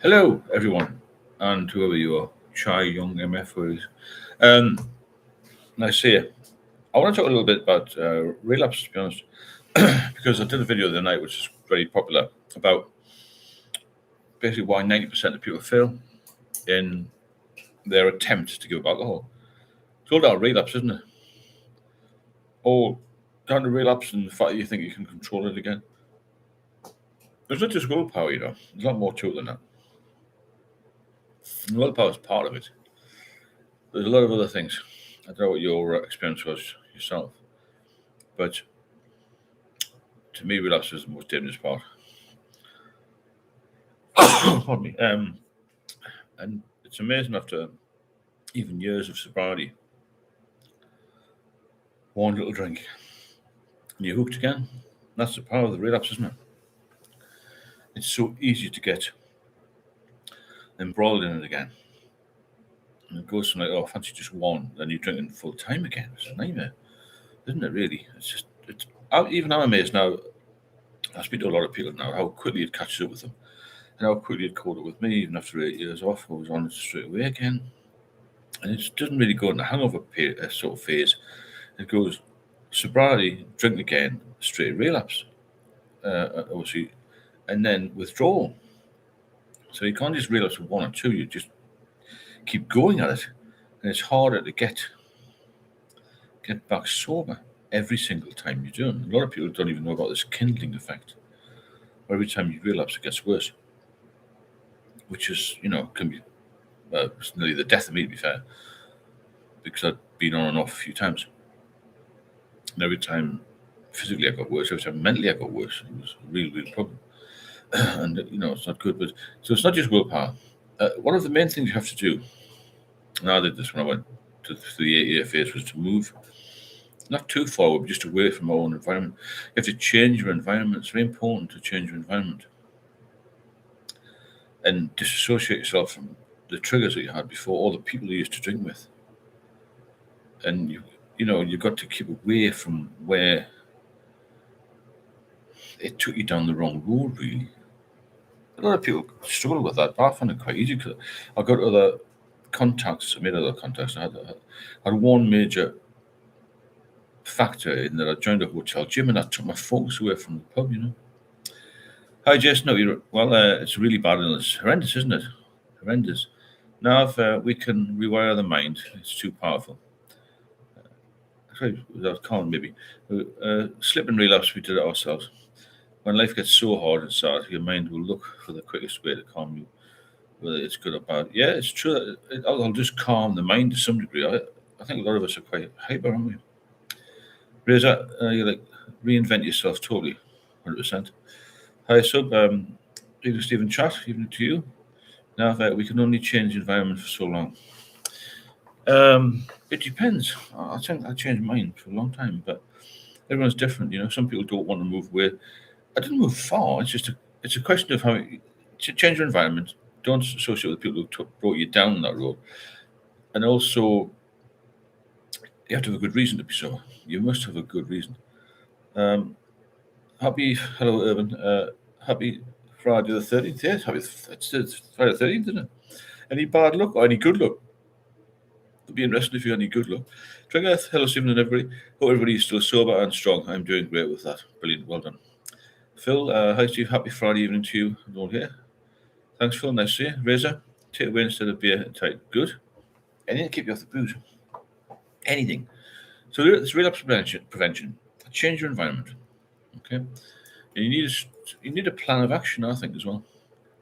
Hello, everyone, and whoever you are, Chai Young MF. Um, nice to see you. I want to talk a little bit about relapse, to be honest, because I did a video the other night, which is very popular, about basically why 90% of people fail in their attempt to give up alcohol. It's all down relapse, isn't it? Or down to relapse and the fact that you think you can control it again. It's not just willpower, there's a lot more to it than that. And willpower is part of it. There's a lot of other things. I don't know what your experience was yourself, but to me, relapse is the most dangerous part. Pardon me. And it's amazing after even years of sobriety, one little drink, and you're hooked again. That's the power of the relapse, isn't it? It's so easy to get embroiled in it again. And it goes from like, oh, fancy just one, then you're drinking full time again. It's a nightmare, isn't it? Really, even I'm amazed now. I speak to a lot of people now how quickly it catches up with them, and how quickly it caught up with me. Even after 8 years off, I was on it straight away again. And it doesn't really go in the hangover sort of phase. It goes sobriety, drink again, straight relapse, obviously, and then withdrawal. So you can't just relapse with one or two. You just keep going at it, and it's harder to get back sober every single time you do it. A lot of people don't even know about this kindling effect. Every time you relapse, it gets worse, which is can be it's nearly the death of me, to be fair, because I've been on and off a few times. And every time physically I got worse, every time mentally I got worse. It was a real problem. And it's not good. But so it's not just willpower. One of the main things you have to do, and I did this when I went to the 8 year phase, was to move not too forward, but just away from our own environment. You have to change your environment. It's very important to change your environment and disassociate yourself from the triggers that you had before, all the people you used to drink with. And you've got to keep away from where it took you down the wrong road, really. A lot of people struggle with that, but I find it quite easy because I got other contacts, I made other contacts. I had one major factor in that I joined a hotel gym and that took my focus away from the pub, Hi, Jason. No, it's really bad and it's horrendous, isn't it? Horrendous. Now, if we can rewire the mind, it's too powerful. Without calm, maybe. Slip and relapse, we did it ourselves. When life gets so hard and sad, your mind will look for the quickest way to calm you, whether it's good or bad. Yeah, it's true. I'll just calm the mind to some degree. I think a lot of us are quite hyper, aren't we? Reza, you like reinvent yourself totally, 100%. Hi, sub. Peter Stephen chat, even to you. Now that we can only change the environment for so long. It depends. I think I changed mine for a long time, but everyone's different. Some people don't want to move away. I didn't move far. It's a question of how to change your environment. Don't associate with people who brought you down that road, and also you have to have a good reason to be sober. You must have a good reason. Hello, Urban. Happy Friday the 13th. Yes, it's Friday the 13th, isn't it? Any bad luck or any good luck? It'd be interesting if you had any good luck. Trigger, hello, Stephen and everybody. Hope everybody's still sober and strong. I'm doing great with that. Brilliant. Well done. Phil, hi, Steve. Happy Friday evening to you all here. Thanks, Phil. Nice to see you. Razor, take away instead of beer and tight. Good. Anything to keep you off the booze. Anything. So it's relapse prevention. Change your environment. Okay. And you need a plan of action, I think, as well.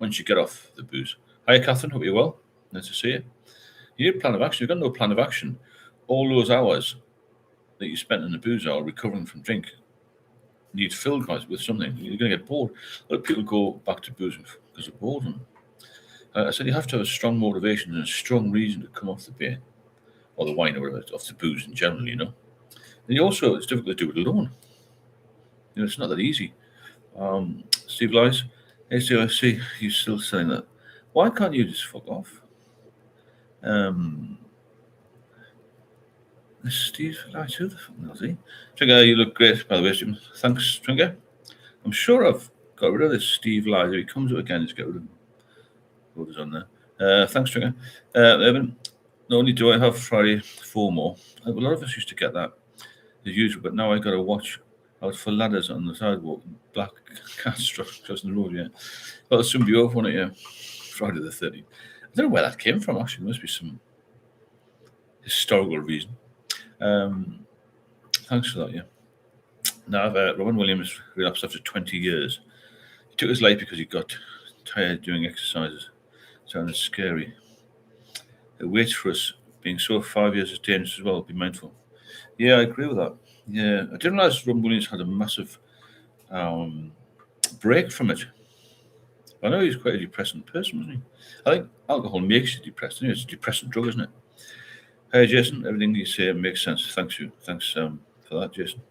Once you get off the booze. Hi, Catherine. Hope you're well. Nice to see you. You need a plan of action. You've got no plan of action. All those hours that you spent in the booze are recovering from drink need filled with something. You're going to get bored. A lot of people go back to boozing because of boredom. I said you have to have a strong motivation and a strong reason to come off the beer or the wine or whatever, off the booze in general, And it's difficult to do it alone. It's not that easy. Steve Lies, ACIC, you're still saying that. Why can't you just fuck off? Steve Lies, who the fuck is he? Tringa, you look great, by the way, Stephen. Thanks, Tringa. I'm sure I've got rid of this Steve Lies. If he comes up again, just get rid of him. What is on there? Thanks, Stringer. Evan, not only do I have Friday FOMO, a lot of us used to get that as usual, but now I got to watch out for ladders on the sidewalk, black cats crossing the road. Yeah, well, it'll soon be over, won't it? Yeah, Friday the 30th. I don't know where that came from. Actually, there must be some historical reason. Thanks for that. Yeah. Now, Robin Williams relapsed after 20 years. He took his life because he got tired doing exercises. Sounded scary. It waits for us. Being so 5 years is dangerous as well. Be mindful. Yeah, I agree with that. Yeah, I didn't realize Robin Williams had a massive break from it. I know he's quite a depressing person, isn't he? I think alcohol makes you depressed. It's a depressant drug, isn't it? Hey, Jason, everything you say makes sense. Thanks for that, Jason.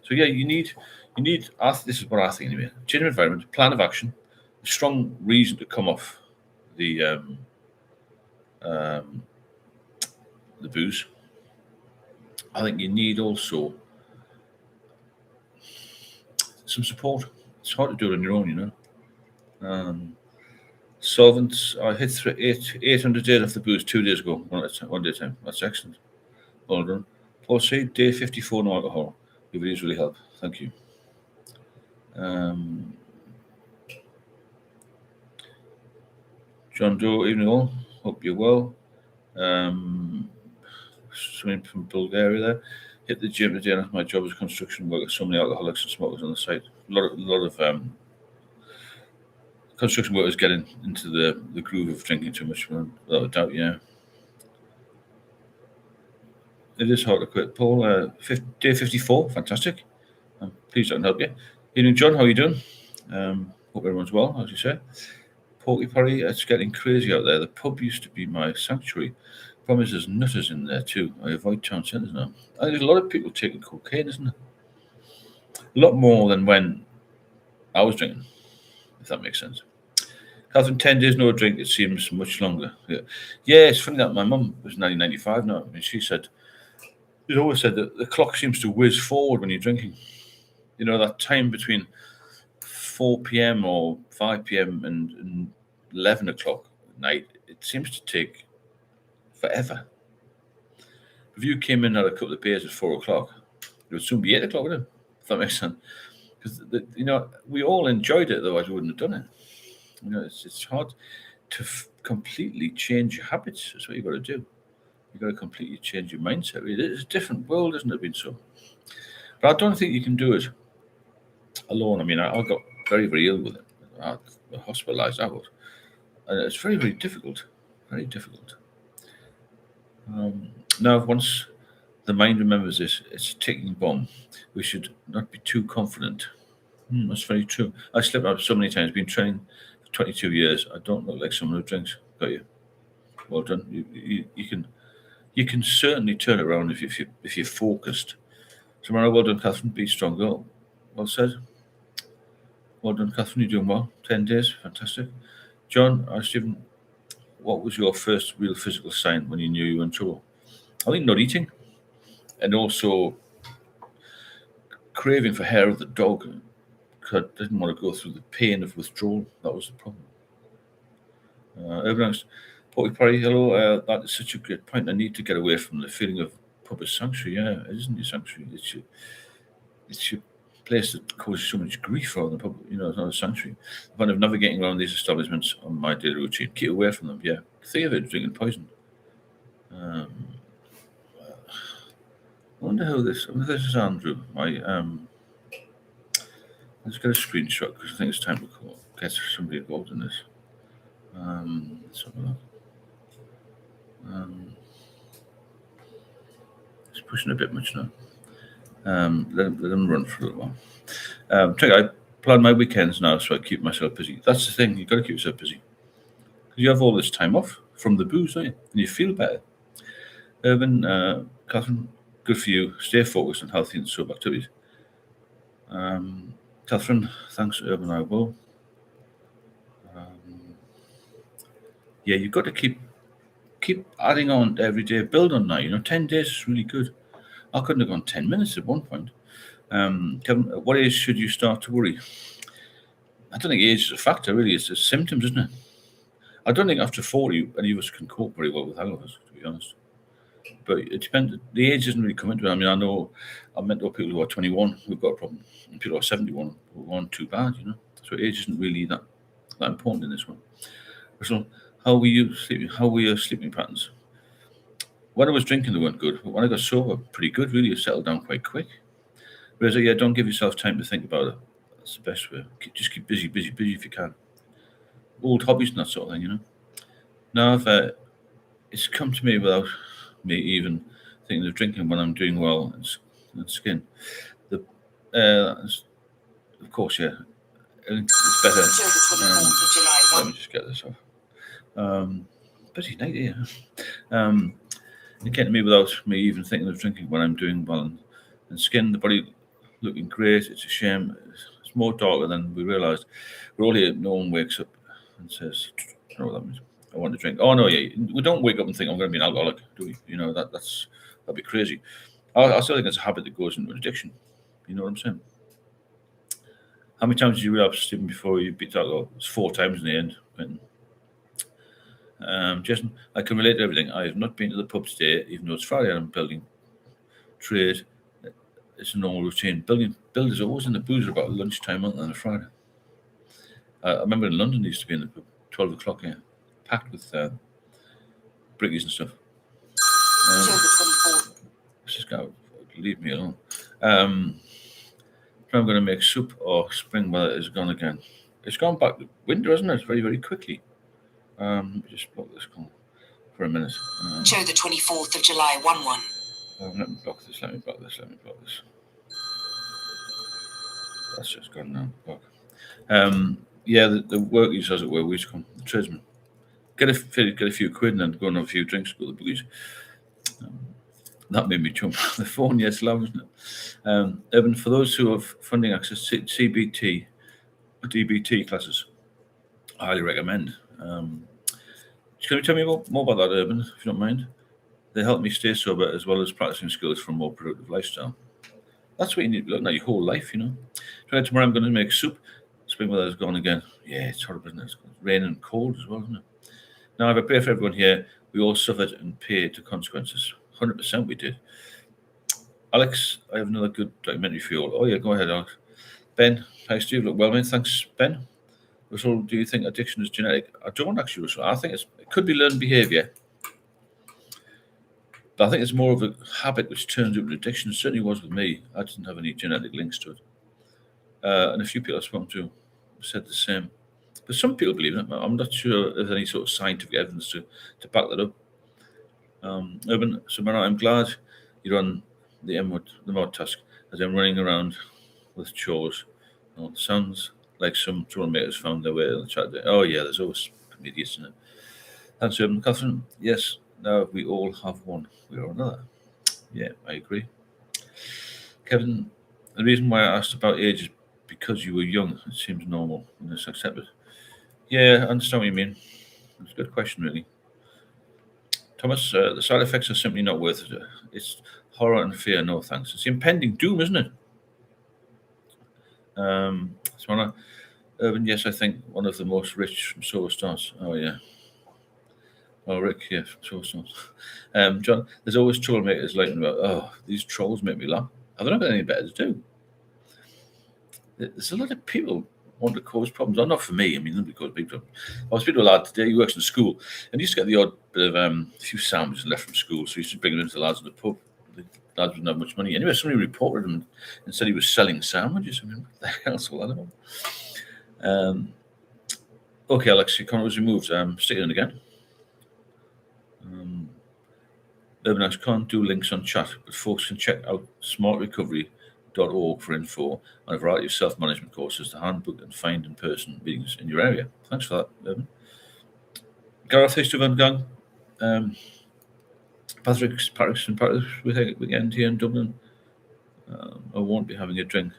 So yeah, you need. This is what I think anyway. Change of environment, plan of action, a strong reason to come off the booze. I think you need also some support. It's hard to do it on your own, you know. Solvents, I hit 800 days off the booze 2 days ago, one day time. That's excellent. Well done. Paul C, day 54, no alcohol. Your videos really help. Thank you. John Doe, evening all. Hope you're well. Someone from Bulgaria there. Hit the gym today after my job as a construction worker. So many alcoholics and smokers on the site. A lot of construction workers getting into the groove of drinking too much, without a doubt, yeah. It is hard to quit. Paul, day 54, fantastic. I'm pleased I can help you. Evening, John, how are you doing? Hope everyone's well, as you say. Porky Parry, it's getting crazy out there. The pub used to be my sanctuary. Problem is, there's nutters in there too. I avoid town centres now. I think there's a lot of people taking cocaine, isn't there? A lot more than when I was drinking, if that makes sense. Catherine, 10 days no drink, it seems much longer. Yeah, it's funny that my mum was 1995 now. I mean, she's always said that the clock seems to whiz forward when you're drinking. You know, that time between 4 p.m. or 5 p.m. and 11 o'clock at night, it seems to take forever. If you came in at a couple of beers at 4 o'clock, it would soon be 8 o'clock, wouldn't it? If that makes sense. Because, we all enjoyed it, otherwise we wouldn't have done it. You know, it's hard to completely change your habits. That's what you've got to do. You've got to completely change your mindset. It's a different world, isn't it, been so? But I don't think you can do it alone. I mean, I got very, very ill with it. I was hospitalised out. And it's very, very difficult. Very difficult. Now, once the mind remembers this, it's a ticking bomb. We should not be too confident. That's very true. I slept out so many times, been training for 22 years. I don't look like someone who drinks. Got you. Well done. You can certainly turn it around if you're focused. Tomorrow, well done, Catherine. Be strong, girl. Well said. Well done, Catherine. You're doing well. 10 days. Fantastic. John, Stephen, what was your first real physical sign when you knew you were in trouble? I think not eating. And also craving for hair of the dog. I didn't want to go through the pain of withdrawal. That was the problem. Urban Porky Parry, hello. That is such a great point. I need to get away from the feeling of pub as sanctuary. Yeah, it isn't your sanctuary. It's your place that causes so much grief rather than pub. It's not a sanctuary. The point of navigating around these establishments on my daily routine. Keep away from them. Yeah, think of it, drinking poison. I wonder how this. This is Andrew. Let's get a screenshot because I think it's time to get somebody involved in this. Let's have a look. It's pushing a bit much now. Let them run for a little while. I plan my weekends now so I keep myself busy. That's the thing. You've got to keep yourself busy. Because you have all this time off from the booze, don't you? And you feel better. Urban, Catherine, good for you. Stay focused on healthy and sober activities. Catherine, thanks, Urban. I will. Yeah, you've got to keep adding on every day. Build on that. 10 days is really good. I couldn't have gone 10 minutes at one point. Kevin, at what age should you start to worry? I don't think age is a factor, really. It's the symptoms, isn't it? I don't think after 40 any of us can cope very well with hangovers, to be honest. But it depends. The age doesn't really come into it. I mean, I know I've met people who are 21 who've got a problem, and people who are 71 who aren't too bad, you know. So age isn't really that important in this one. So, how were you sleeping? How were your sleeping patterns? When I was drinking, they weren't good. But when I got sober, pretty good. Really, you settled down quite quick. Whereas, yeah, don't give yourself time to think about it. That's the best way. Just keep busy, busy, busy if you can. Old hobbies and that sort of thing, you know. Now, it's come to me without me even thinking of drinking when I'm doing well and skin. The, of course, yeah, it's better. Let me just get this off. Busy night here. It came to me without me even thinking of drinking when I'm doing well and skin. The body looking great. It's a shame. It's more darker than we realised. We're all here. No one wakes up and says, "I know what that means. I want to drink." Oh no, yeah, we don't wake up and think I'm going to be an alcoholic, do we? You know that'd be crazy. I still think it's a habit that goes into addiction. You know what I'm saying? How many times did you relapse even before you beat alcohol? It's 4 times in the end. Jason, I can relate to everything. I have not been to the pub today, even though it's Friday and I'm building trade. It's a normal routine. Builders always in the boozer about lunchtime on a Friday. I remember in London, they used to be in the pub 12 o'clock, yeah, packed with brickies and stuff. Let's just go. Leave me alone. I'm going to make soup or spring weather is gone again. It's gone back to winter, hasn't it? Very, very quickly. Just block this call for a minute. Show the 24th of July, 1-1. Let me block this. That's just gone now. Block. Yeah, the workies, as it were, we come. The tradesmen. Get a few quid and then go and have a few drinks, go to the boogies. That made me jump on the phone. Yes, loud, isn't it? Evan, for those who have funding access, CBT, DBT classes, I highly recommend. Can you tell me more about that, Urban, if you don't mind? They help me stay sober as well as practicing skills for a more productive lifestyle. That's what you need to be looking at your whole life, you know. Tomorrow I'm going to make soup. Spring weather is gone again. Yeah, it's horrible, isn't it? It's raining and cold as well, isn't it? Now, if I pray for everyone here, we all suffered and paid the consequences. 100% we did. Alex, I have another good documentary for you all. Oh, yeah, go ahead, Alex. Ben, hi, Steve. Look well, mate. Thanks, Ben. Russell, do you think addiction is genetic? I don't actually, Russell. I think it could be learned behaviour. But I think it's more of a habit which turns into addiction. It certainly was with me. I didn't have any genetic links to it. And a few people I've spoken to said the same. But some people believe in it. I'm not sure there's any sort of scientific evidence to back that up. Urban, so I'm glad you're on the mod task as I'm running around with chores. Sounds like some troublemakers found their way in the chat there. Oh, yeah, there's always idiots in it. Thanks, Urban. Catherine, yes, now we all have one way or another. Yeah, I agree. Kevin, the reason why I asked about age is because you were young. It seems normal and it's accepted. Yeah, I understand what you mean. It's a good question, really. Thomas, the side effects are simply not worth it. It's horror and fear, no thanks. It's the impending doom, isn't it? Urban, yes, I think one of the most rich from solar stars. Oh, yeah. Oh, Rick, yeah, from solar stars. John, there's always troublemakers like about, oh, these trolls make me laugh. I've not got any better to do. There's a lot of people want to cause problems. Not for me. I mean, nobody cause big problems. I was speaking to a lad today. He works in school, and he used to get the odd bit of a few sandwiches left from school. So he used to bring them into the lads at the pub. The lads didn't have much money. Anyway, somebody reported him and said he was selling sandwiches. I mean, what the hell's all that about? Okay, Alex, your comment was removed. Stick it in again. Urban can't do links on chat, but folks can check out smartrecovery.org for info on a variety of self-management courses, the handbook, and find in-person meetings in your area. Thanks for that, Urban. Gareth Histovan Gang. Patrick's weekend here in Dublin. I won't be having a drink.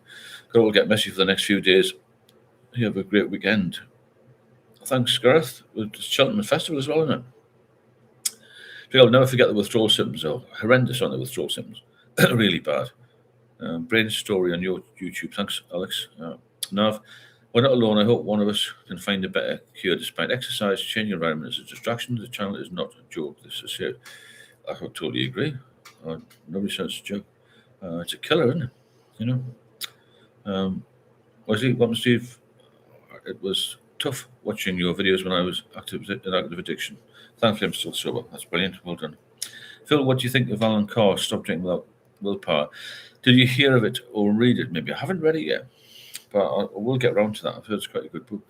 Got all get messy for the next few days. You have a great weekend. Thanks, Gareth. It's Cheltenham Festival as well, isn't it? I'll never forget the withdrawal symptoms. Oh, horrendous, aren't the withdrawal symptoms? Really bad. Brain story on your YouTube. Thanks, Alex. Nav, We're not alone. I hope one of us can find a better cure despite exercise. Changing environment is a distraction. The channel is not a joke. This is it. I totally agree. Nobody says it's a joke. It's a killer, isn't it? You know. What was Steve? It was tough watching your videos when I was in active addiction. Thankfully, I'm still sober. That's brilliant. Well done. Phil, what do you think of Alan Carr, Stop Drinking Without Willpower? Did you hear of it or read it? Maybe I haven't read it yet, but I will get around to that. I've heard it's quite a good book.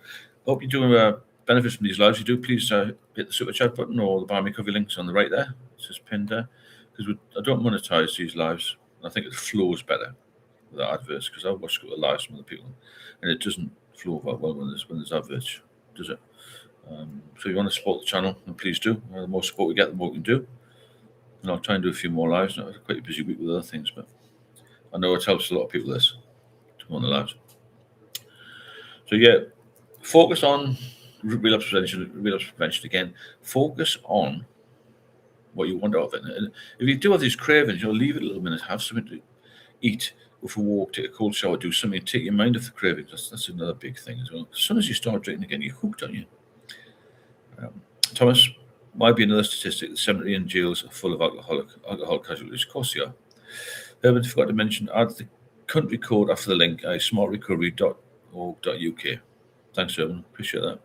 Hope you do benefit from these lives. You do, please hit the super chat button or the Buy Me Coffee links on the right there. It's just pinned there. Because I don't monetize these lives. I think it flows better without adverts, because I've watched the lives from other people and it doesn't flow that well when there's adverts, does it? So if you want to support the channel, then please do. The more support we get, the more we can do. And I'll try and do a few more lives. I've quite a busy week with other things, but I know it helps a lot of people this to go on the lives. So yeah, focus on relapse prevention again. Focus on what you want out of it. And if you do have these cravings, leave it a little minute, have something to eat, go for a walk, take a cold shower, do something, take your mind off the cravings. That's another big thing as well. As soon as you start drinking again, you're hooked, aren't you? Thomas, might be another statistic. The cemetery and jails are full of alcohol casualties. Of course they are. Herbert forgot to mention, add the country code after the link, smartrecovery.org.uk. Thanks, Urban. Appreciate that.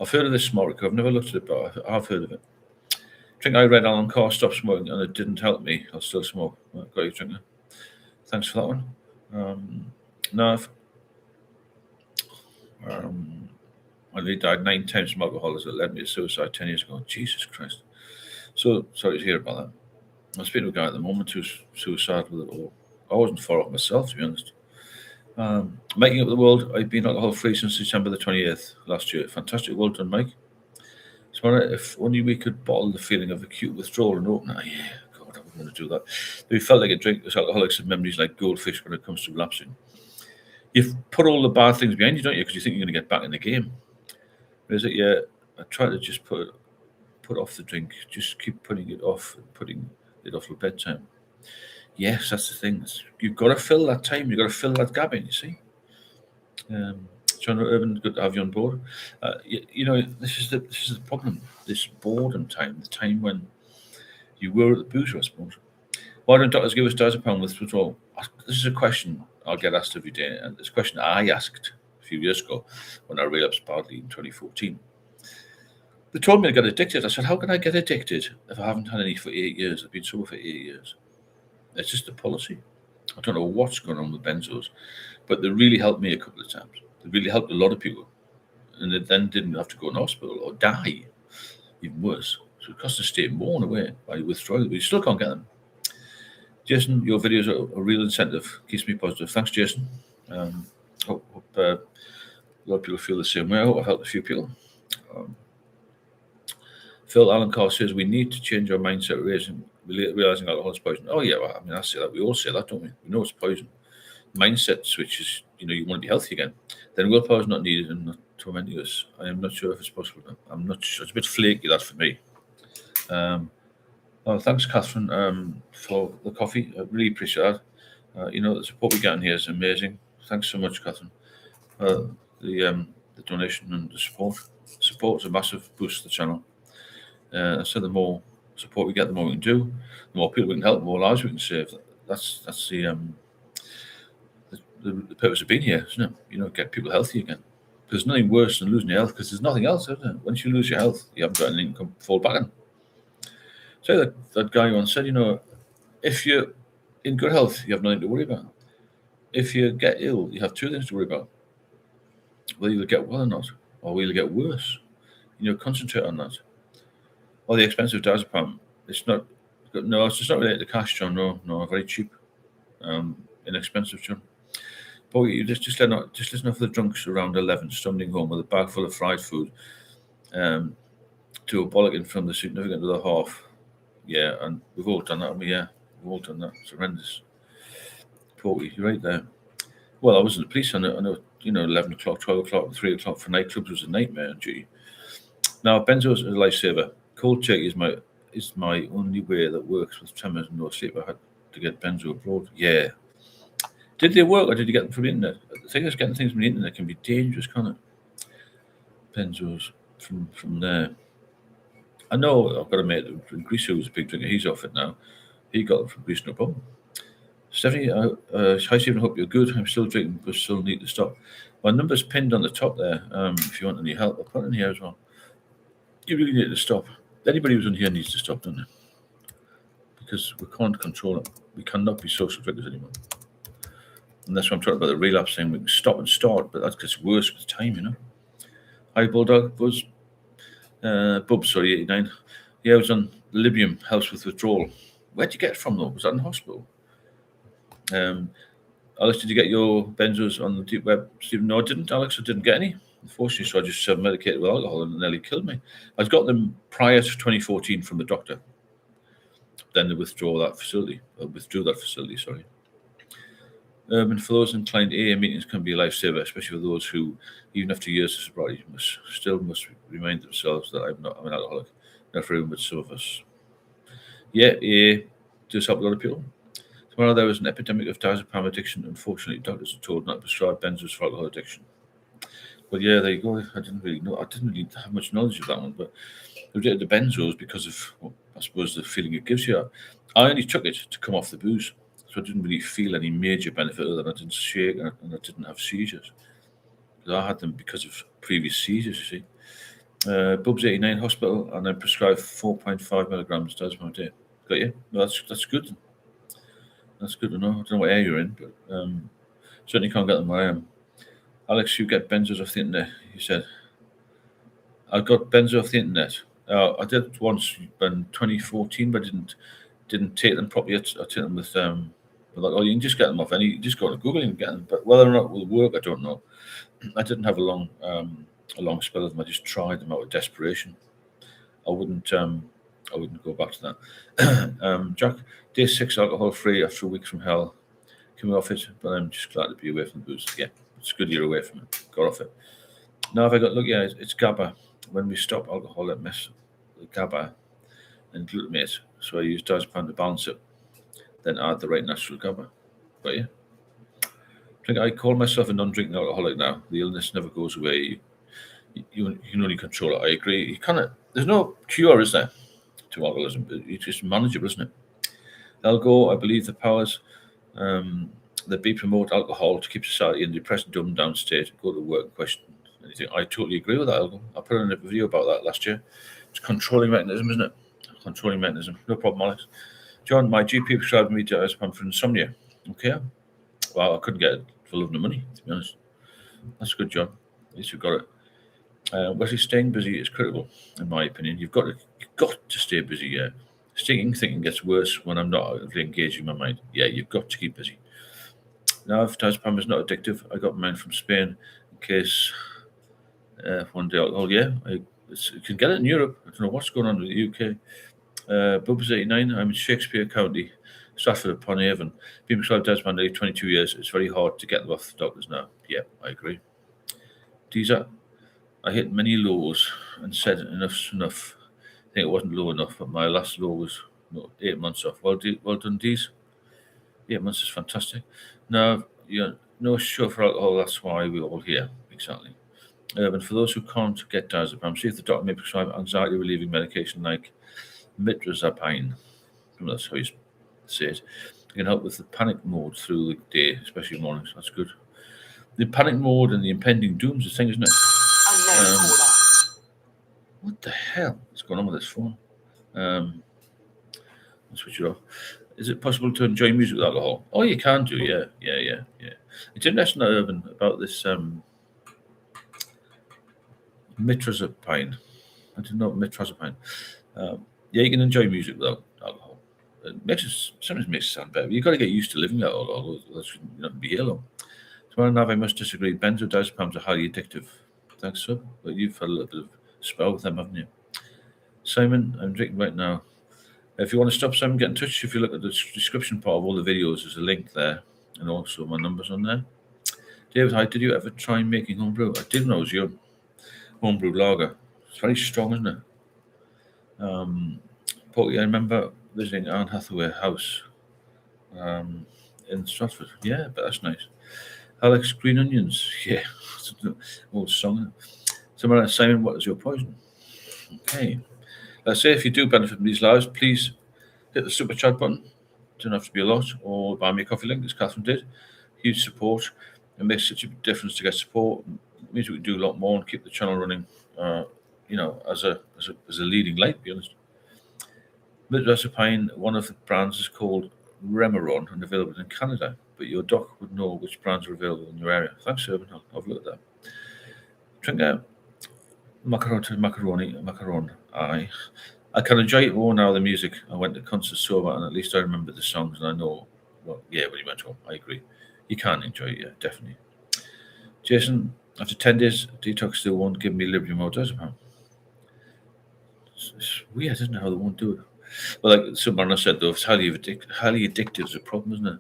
I've heard of this Smart Recovery. I've never looked at it, but I've heard of it. I think I read Alan Carr, Stop Smoking, and it didn't help me. I'll still smoke. Got you, drinker. Thanks for that one. Nav. I nearly died 9 times from alcohol as it led me to suicide 10 years ago. Jesus Christ. So sorry to hear about that. I'm speaking to a guy at the moment who's suicidal with it all. I wasn't far off myself, to be honest. Making up the world. I've been alcohol free since December the 28th last year. Fantastic. Well done, Mike. So if only we could bottle the feeling of acute withdrawal and open it. Yeah, God, I wouldn't want to do that. We felt like a drink as alcoholics have memories like goldfish when it comes to relapsing. You've put all the bad things behind you, don't you? Because you think you're going to get back in the game. Is it? Yeah, I try to just put off the drink. Just keep putting it off till bedtime. Yes, that's the thing. You've got to fill that time. You've got to fill that gap in, you see. John Urban, good to have you on board. This is the problem. This boredom time, the time when you were at the boozer, I suppose. Why don't doctors give us diazepam with withdrawal? This is a question I'll get asked every day, and this question I asked a few years ago when I relapsed badly in 2014. They told me I got addicted. I said, how can I get addicted if I haven't had any for 8 years? I've been sober for 8 years. It's just a policy. I don't know what's going on with benzos, but they really helped me a couple of times. They really helped a lot of people. And they then didn't have to go in hospital or die, even worse. So it costs the state more in a way by withdrawing, but you still can't get them. Jason, your videos are a real incentive. Keeps me positive. Thanks, Jason. Hope a lot of people feel the same way. I hope I've helped a few people. Phil Alan Carr says we need to change our mindset, realizing alcohol is poison. Oh yeah, well, I say that. We all say that, don't we? We know it's poison. Mindset switch is, you want to be healthy again. Then willpower is not needed and not tormenting us. I am not sure if it's possible. I'm not sure. It's a bit flaky, that for me. Thanks, Catherine, for the coffee. I really appreciate that. The support we get in here is amazing. Thanks so much, Catherine. The donation and the support. Support is a massive boost to the channel. So the more support we get, the more we can do. The more people we can help, the more lives we can save. That's the purpose of being here, isn't it? Get people healthy again. There's nothing worse than losing your health, because there's nothing else, is there? Once you lose your health, you haven't got anything to fall back on. So that guy once said, if you're in good health, you have nothing to worry about. If you get ill, you have two things to worry about. Whether you'll get well or not, or will you get worse. Concentrate on that. Or the expensive diazepam, it's just not related to cash, John. No, very cheap, inexpensive, John. But you just listen off the drunks around 11, stumbling home with a bag full of fried food, to a bollocking from the significant other half. Yeah, and we've all done that, haven't we? Yeah, we've all done that. It's horrendous. Porky, you're right there. Well, I was in the police. I know, 11 o'clock, 12 o'clock, 3 o'clock for nightclubs was a nightmare on duty. Now, benzo is a lifesaver. Cold turkey is my only way that works with tremors and no sleep. I had to get benzo abroad. Yeah, Did they work or did you get them from the internet? The thing is, getting things from the internet can be dangerous, can't it? Benzos from there. I know I've got a mate in Greece who's a big drinker. He's off it now. He got them from Greece, no problem. Stephanie, hi Stephen, hope you're good. I'm still drinking, but still need to stop. My number's pinned on the top there. If you want any help, I'll put it in here as well. You really need to stop. Anybody who's on here needs to stop, don't they? Because we can't control it. We cannot be social drinkers anymore. And that's what I'm talking about, the relapse thing. We can stop and start, but that gets worse with time, you know. Hi, Bulldog, Buzz. Bub, sorry, 89. Yeah, I was on Libium, helps with withdrawal. Where'd you get it from, though? Was that in hospital? Alex, did you get your benzos on the deep web? Stephen, no, I didn't, Alex. I didn't get any. Unfortunately, so I just medicated with alcohol and it nearly killed me. I'd got them prior to 2014 from the doctor. Then they withdrew that facility, sorry. And for those inclined, AA meetings can be a lifesaver, especially for those who, even after years of sobriety, must remind themselves that I'm an alcoholic. Not for everyone, but some of us. Yeah, AA does help a lot of people. Tomorrow there was an epidemic of diazepam addiction. Unfortunately, doctors are told not to prescribe benzos for alcohol addiction. But yeah, there you go. I didn't really know. I didn't really have much knowledge of that one, but I did the benzos because of, well, I suppose, the feeling it gives you. I only took it to come off the booze, so I didn't really feel any major benefit other than I didn't shake and I didn't have seizures. Because I had them because of previous seizures, you see. Bubs 89 hospital, and then prescribed 4.5 milligrams diazepam a day. Got you? No, that's good. That's good to know. I don't know what area you're in, but certainly can't get them where I am. Alex, you get benzos off the internet, you said. I got benzo off the internet. I did it once in 2014, but didn't take them properly. I took them with like, oh, you can just get them off any. You just go to Google and get them. But whether or not it will work, I don't know. I didn't have a long spell of them. I just tried them out of desperation. I wouldn't go back to that. Jack, day 6 alcohol free after a week from hell. Coming off it, but I'm just glad to be away from the booze. Yeah, it's good you're away from it. Got off it. Now, if I got look, yeah, it's GABA. When we stop alcohol, it messes with GABA and glutamate. So I use diazepam to balance it. Then add the right natural GABA. Got you? I call myself a non-drinking alcoholic now. The illness never goes away. You can only control it. I agree. You cannot. There's no cure, is there, to alcoholism? It's just manageable, isn't it? Elgo, I believe the powers that be promote alcohol to keep society in a depressed, dumbed down state. Go to work and question anything. I totally agree with that, Elgo. I put in a video about that last year. It's a controlling mechanism, isn't it? Controlling mechanism. No problem, Alex. John, my GP prescribed me diazepam for insomnia. Okay. Well, I couldn't get it for love nor money, to be honest. That's good, John. At least you've got it. Wesley, staying busy is critical, in my opinion. You've got to stay busy. Yeah, thinking gets worse when I'm not engaging my mind. Yeah, you've got to keep busy. Now, if diazepam is not addictive, I got mine from Spain in case one day. Oh yeah, you can get it in Europe. I don't know what's going on with the UK. Bubba's 89. I'm in Shakespeare County, Stratford upon Avon. Been prescribed diazepam nearly 22 years. It's very hard to get them off the doctors now. Yeah, I agree. Deezer, I hit many lows and said enough's enough. I think it wasn't low enough, but my last low was 8 months off. Well done, Deez. 8 months is fantastic. Now, no show for alcohol, that's why we're all here. Exactly. And for those who can't get diazepam, see if the doctor may prescribe anxiety relieving medication like mitrazapine. That's how you say it. It can help with the panic mode through the day, especially mornings. That's good. The panic mode and the impending doom is the thing, isn't it? What the hell is going on with this phone? I'll switch it off. Is it possible to enjoy music with alcohol? Oh, you can do, yeah. It's interesting, Urban, about this mitrazapine. I didn't know mitrazapine. Yeah, you can enjoy music without alcohol. Sometimes makes it sound better. You've got to get used to living without alcohol. That shouldn't not be here long. Tomorrow, Nav, I must disagree. Benzodiazepams are highly addictive. Thanks, so. But you've had a little bit of spell with them, haven't you? Simon, I'm drinking right now. If you want to stop, Simon, get in touch. If you look at the description part of all the videos, there's a link there, and also my numbers on there. David, hi, did you ever try making homebrew? I did when I was young. Homebrew lager. It's very strong, isn't it? Porky, I remember visiting Anne Hathaway's house. in Stratford. Yeah, but that's nice. Alex, green onions. Yeah, old song. Someone else, Simon, what is your poison? Okay. Let's say if you do benefit from these lives, please hit the super chat button. Doesn't have to be a lot, or buy me a coffee link, as Catherine did. Huge support. It makes such a difference to get support. It means we can do a lot more and keep the channel running. As a leading light. To be honest. Midwest Pine, one of the brands is called Remeron and available in Canada, but your doc would know which brands are available in your area. Thanks, Urban. I'll have a look at that. Drink out macaroni. I can enjoy it more now, the music. I went to concerts sober, and at least I remember the songs, and I know, well, yeah, when you went home, I agree. You can enjoy it, yeah, definitely. Jason, after 10 days, detox still won't give me Liberty more diazepam. It's weird, isn't it, how they won't do it? Well, like someone else said, though, it's highly addictive is a problem, isn't it?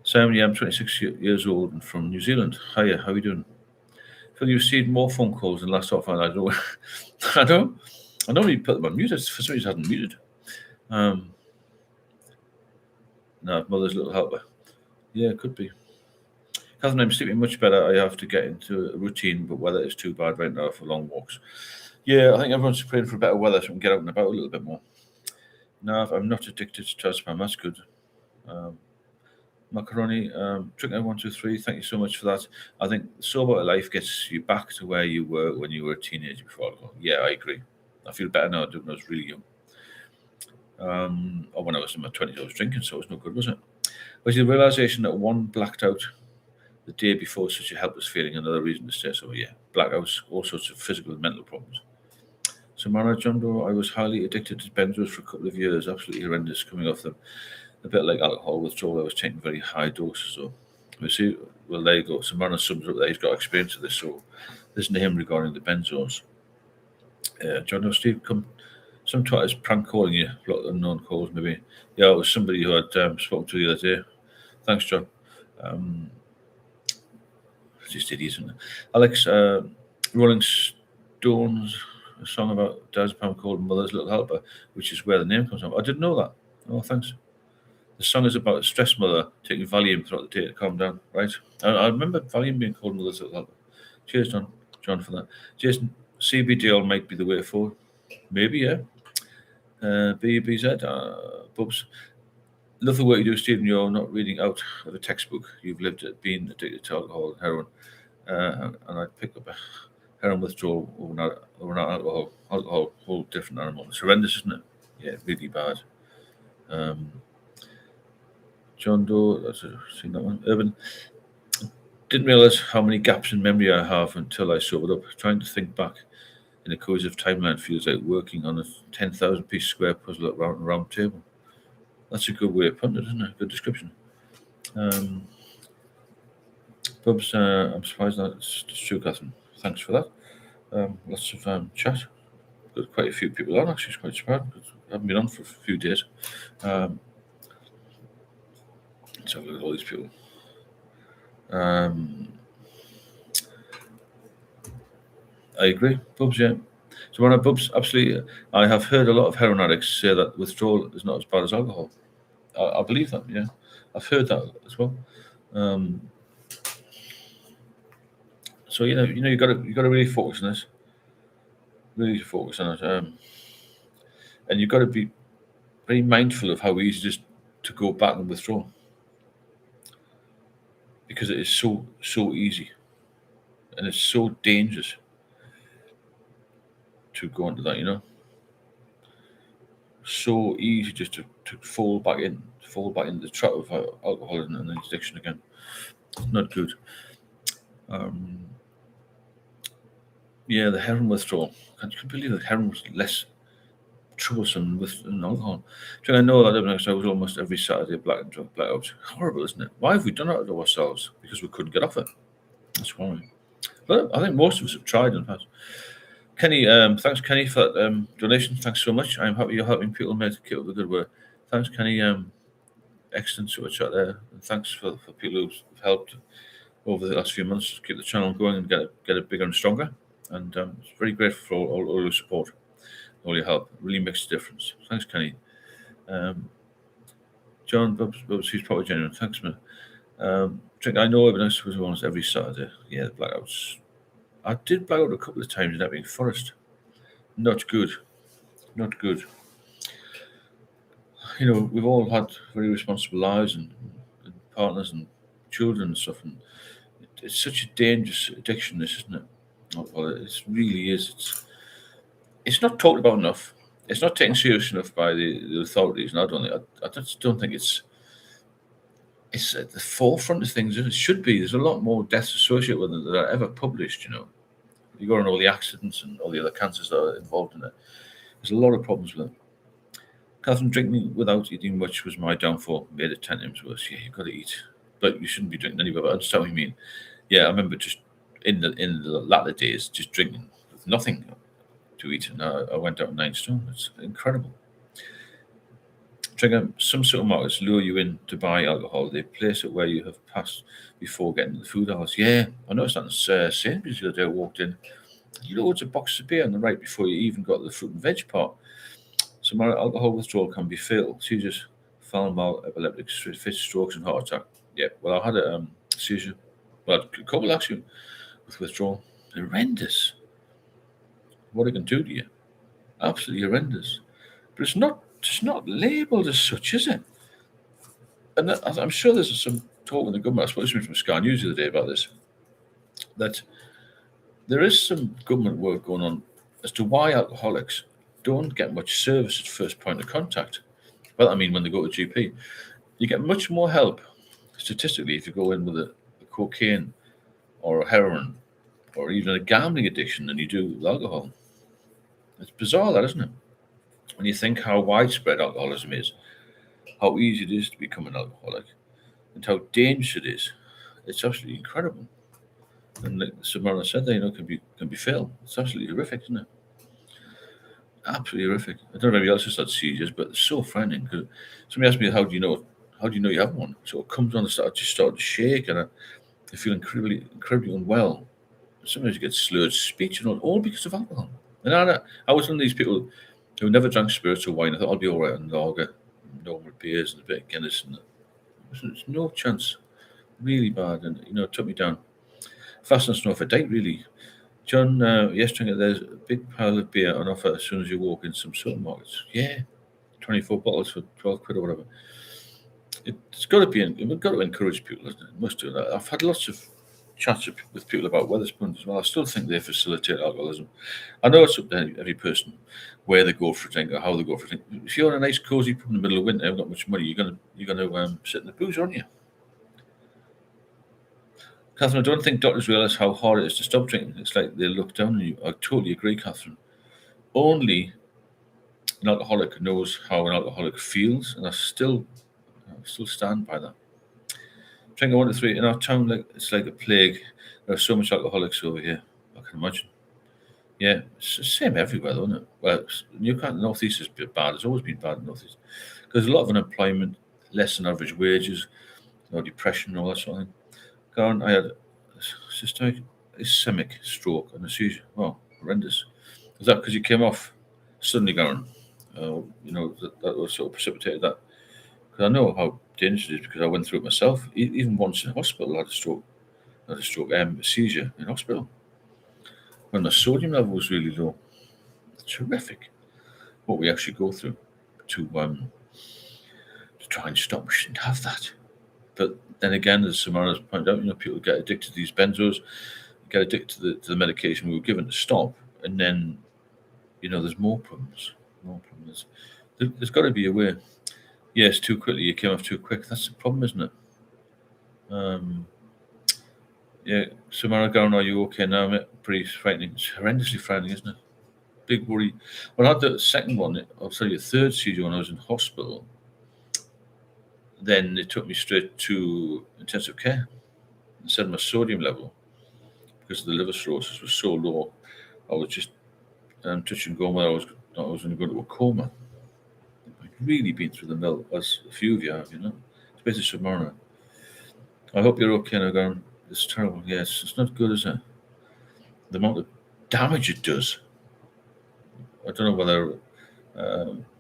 Simon, yeah, I'm 26 years old and from New Zealand. Hiya, how are you doing? Phil, you received more phone calls than last off. I don't know. I don't. I normally put them on mute. For some reason, I hadn't muted. No, mother's little helper. Yeah, it could be. Catherine, I'm sleeping much better. I have to get into a routine, but weather is too bad right now for long walks. Yeah, I think everyone's praying for better weather so we can get out and about a little bit more. No, I'm not addicted to diazepam. That's good. Macaroni, drinking 123. Thank you so much for that. I think sober life gets you back to where you were when you were a teenager before alcohol. Yeah, I agree. I feel better now than when I was really young. Or when I was in my 20s, I was drinking, so it was no good, was it? Was the realization that one blacked out the day before such a helpless feeling another reason to stay sober? Yeah, blackouts, all sorts of physical and mental problems. Samara John Doe, I was highly addicted to benzos for a couple of years, absolutely horrendous coming off them. A bit like alcohol withdrawal, I was taking very high doses. So we see, well, there you go. Samara sums up that he's got experience of this. So listen to him regarding the benzos. John Doe, Steve, some twat prank calling you, a lot of unknown calls maybe. Yeah, it was somebody who I'd spoken to the other day. Thanks, John. Just idiots, isn't it? Alex, Rolling Stones, a song about diazepam called Mother's Little Helper, which is where the name comes from. I didn't know that. Oh, thanks. The song is about a stressed mother taking Valium throughout the day to calm down, right? I remember Valium being called Mother's Little Helper. Cheers, John, for that. Jason, CBD might be the way forward. Maybe, yeah. BBZ, Bubs. Love the work you do, Stephen. You're not reading out of a textbook. You've lived it, been addicted to alcohol and heroin. And I pick up a heroin withdrawal over not alcohol. Alcohol, whole different animal. It's horrendous, isn't it? Yeah, really bad. John Doe, that's seen that one. Urban. Didn't realise how many gaps in memory I have until I sobered up. Trying to think back in a cohesive timeline feels like working on a 10,000 piece square puzzle at a round table. That's a good way of putting it, isn't it? Good description. Bubs, I'm surprised that's true, Catherine. Thanks for that. Lots of chat. Got quite a few people on, actually. It's quite surprising because I haven't been on for a few days. Let's have a look at all these people. I agree, Bubs, yeah. So when I Bubs, absolutely, I have heard a lot of heroin addicts say that withdrawal is not as bad as alcohol. I believe that, yeah. I've heard that as well. So you got to really focus on this. Really focus on it, and you've got to be very mindful of how easy it is to go back and withdraw, because it is so easy, and it's so dangerous to go into that. So easy just to fall back into the trap of alcohol and addiction again. It's not good. Yeah, the heroin withdrawal. I can't believe that heroin was less troublesome than alcohol. I know that I was almost every Saturday black and drunk blackouts. Horrible, isn't it? Why have we done it to ourselves? Because we couldn't get off it. That's why. But I think most of us have tried in the past. Kenny, thanks, Kenny, for that donation. Thanks so much. I'm happy you're helping people keep up the good work. Thanks, Kenny. Excellent super chat there. And thanks for people who've helped over the last few months to keep the channel going and get it bigger and stronger. And it's very grateful for all your support, all your help. It really makes a difference. Thanks, Kenny. John, he's probably genuine. Thanks, man. Drink, I know everyone else was almost every Saturday. Yeah, the blackouts. I did black out a couple of times in Epping Forest. Not good. Not good. We've all had very responsible lives and partners and children and stuff, and it's such a dangerous addiction, this, isn't it? Well, it really is. It's not talked about enough. It's not taken serious enough by the authorities, and I just don't think it's at the forefront of things. It should be. There's a lot more deaths associated with it than are ever published. You go on all the accidents and all the other cancers that are involved in it. There's a lot of problems with it. Catherine, drinking without eating much was my downfall. Made it 10 times worse. Yeah, you've got to eat, but you shouldn't be drinking anyway. But I understand what you mean. Yeah, I remember just in the latter days, just drinking with nothing to eat, and I went down 9 stone. It's incredible. Drinking, some supermarkets lure you in to buy alcohol. They place it where you have passed before getting to the food aisles. Yeah, I noticed that in Sainsbury's the other day. I walked in, loads of boxes of beer on the right before you even got to the fruit and veg part. So my alcohol withdrawal can be fatal. Seizures, foul mouth, epileptic fits, strokes, and heart attack. Yeah, well, I had a seizure. Well, a couple actually with withdrawal. Horrendous. What it can do to you. Absolutely horrendous. But it's not labelled as such, is it? And I'm sure there's some talk in the government. I spoke to someone from Sky News the other day about this. That there is some government work going on as to why alcoholics don't get much service at first point of contact. Well, I mean, when they go to GP, you get much more help statistically if you go in with a cocaine or a heroin or even a gambling addiction than you do with alcohol. It's bizarre, that, isn't it? When you think how widespread alcoholism is, how easy it is to become an alcoholic, and how dangerous it is, it's absolutely incredible. And like Samara said, there, can be fatal. It's absolutely horrific, isn't it? Absolutely horrific. I don't know if anybody else has had seizures, but it's so frightening. Because somebody asked me, "How do you know? How do you know you have one?" So it comes on, just start to shake, and I feel incredibly unwell. Sometimes you get slurred speech, all because of alcohol. And I was one of these people who never drank spirits or wine. I thought I'll be all right on lager, normal beers, and a bit of Guinness. And there's no chance. Really bad, and it took me down. Fast and snow for date, really. John, yesterday there's a big pile of beer on offer as soon as you walk in some supermarkets. Yeah, 24 bottles for 12 quid or whatever. It's got to be, we've got to encourage people, isn't it? Must do that. I've had lots of chats with people about Wetherspoons as well. I still think they facilitate alcoholism. I know it's up to every person where they go for a drink or how they go for a drink. If you're in a nice cozy pub in the middle of winter, haven't got much money, you're gonna sit in the booze, aren't you? Catherine, I don't think doctors realise how hard it is to stop drinking. It's like they look down on you. I totally agree, Catherine. Only an alcoholic knows how an alcoholic feels, and I still stand by that. Drink 1 to 3 in our town, it's like a plague. There are so much alcoholics over here. I can imagine. Yeah, it's the same everywhere, though, isn't it? Well, Newcastle, Northeast is bad. It's always been bad in Northeast. Because a lot of unemployment, less than average wages, depression, and all that sort of thing. Karen, I had a systemic ischemic stroke and a seizure. Wow, horrendous. Is that because you came off suddenly, Karen? That was sort of precipitated that. Because I know how dangerous it is because I went through it myself. Even once in hospital, I had a stroke. A seizure in hospital. When the sodium level was really low. It's horrific what we actually go through to try and stop. We shouldn't have that. But then again, as Samara's pointed out, people get addicted to these benzos, get addicted to the medication we were given to stop, and then, there's more problems. More problems. There's got to be a way. Yes, too quickly, you came off too quick. That's the problem, isn't it? Yeah, Samara, Garon, are you okay now, mate? Pretty frightening. It's horrendously frightening, isn't it? Big worry. When I had the second one, I'll tell you, a third seizure when I was in hospital, then they took me straight to intensive care and said my sodium level, because the liver cirrhosis was so low, I was just touch and go where I was going to go into a coma. I've really been through the mill, as a few of you have, especially Samara. I hope you're okay now, Garon. It's terrible. Yes, it's not good, is it? The amount of damage it does. I don't know whether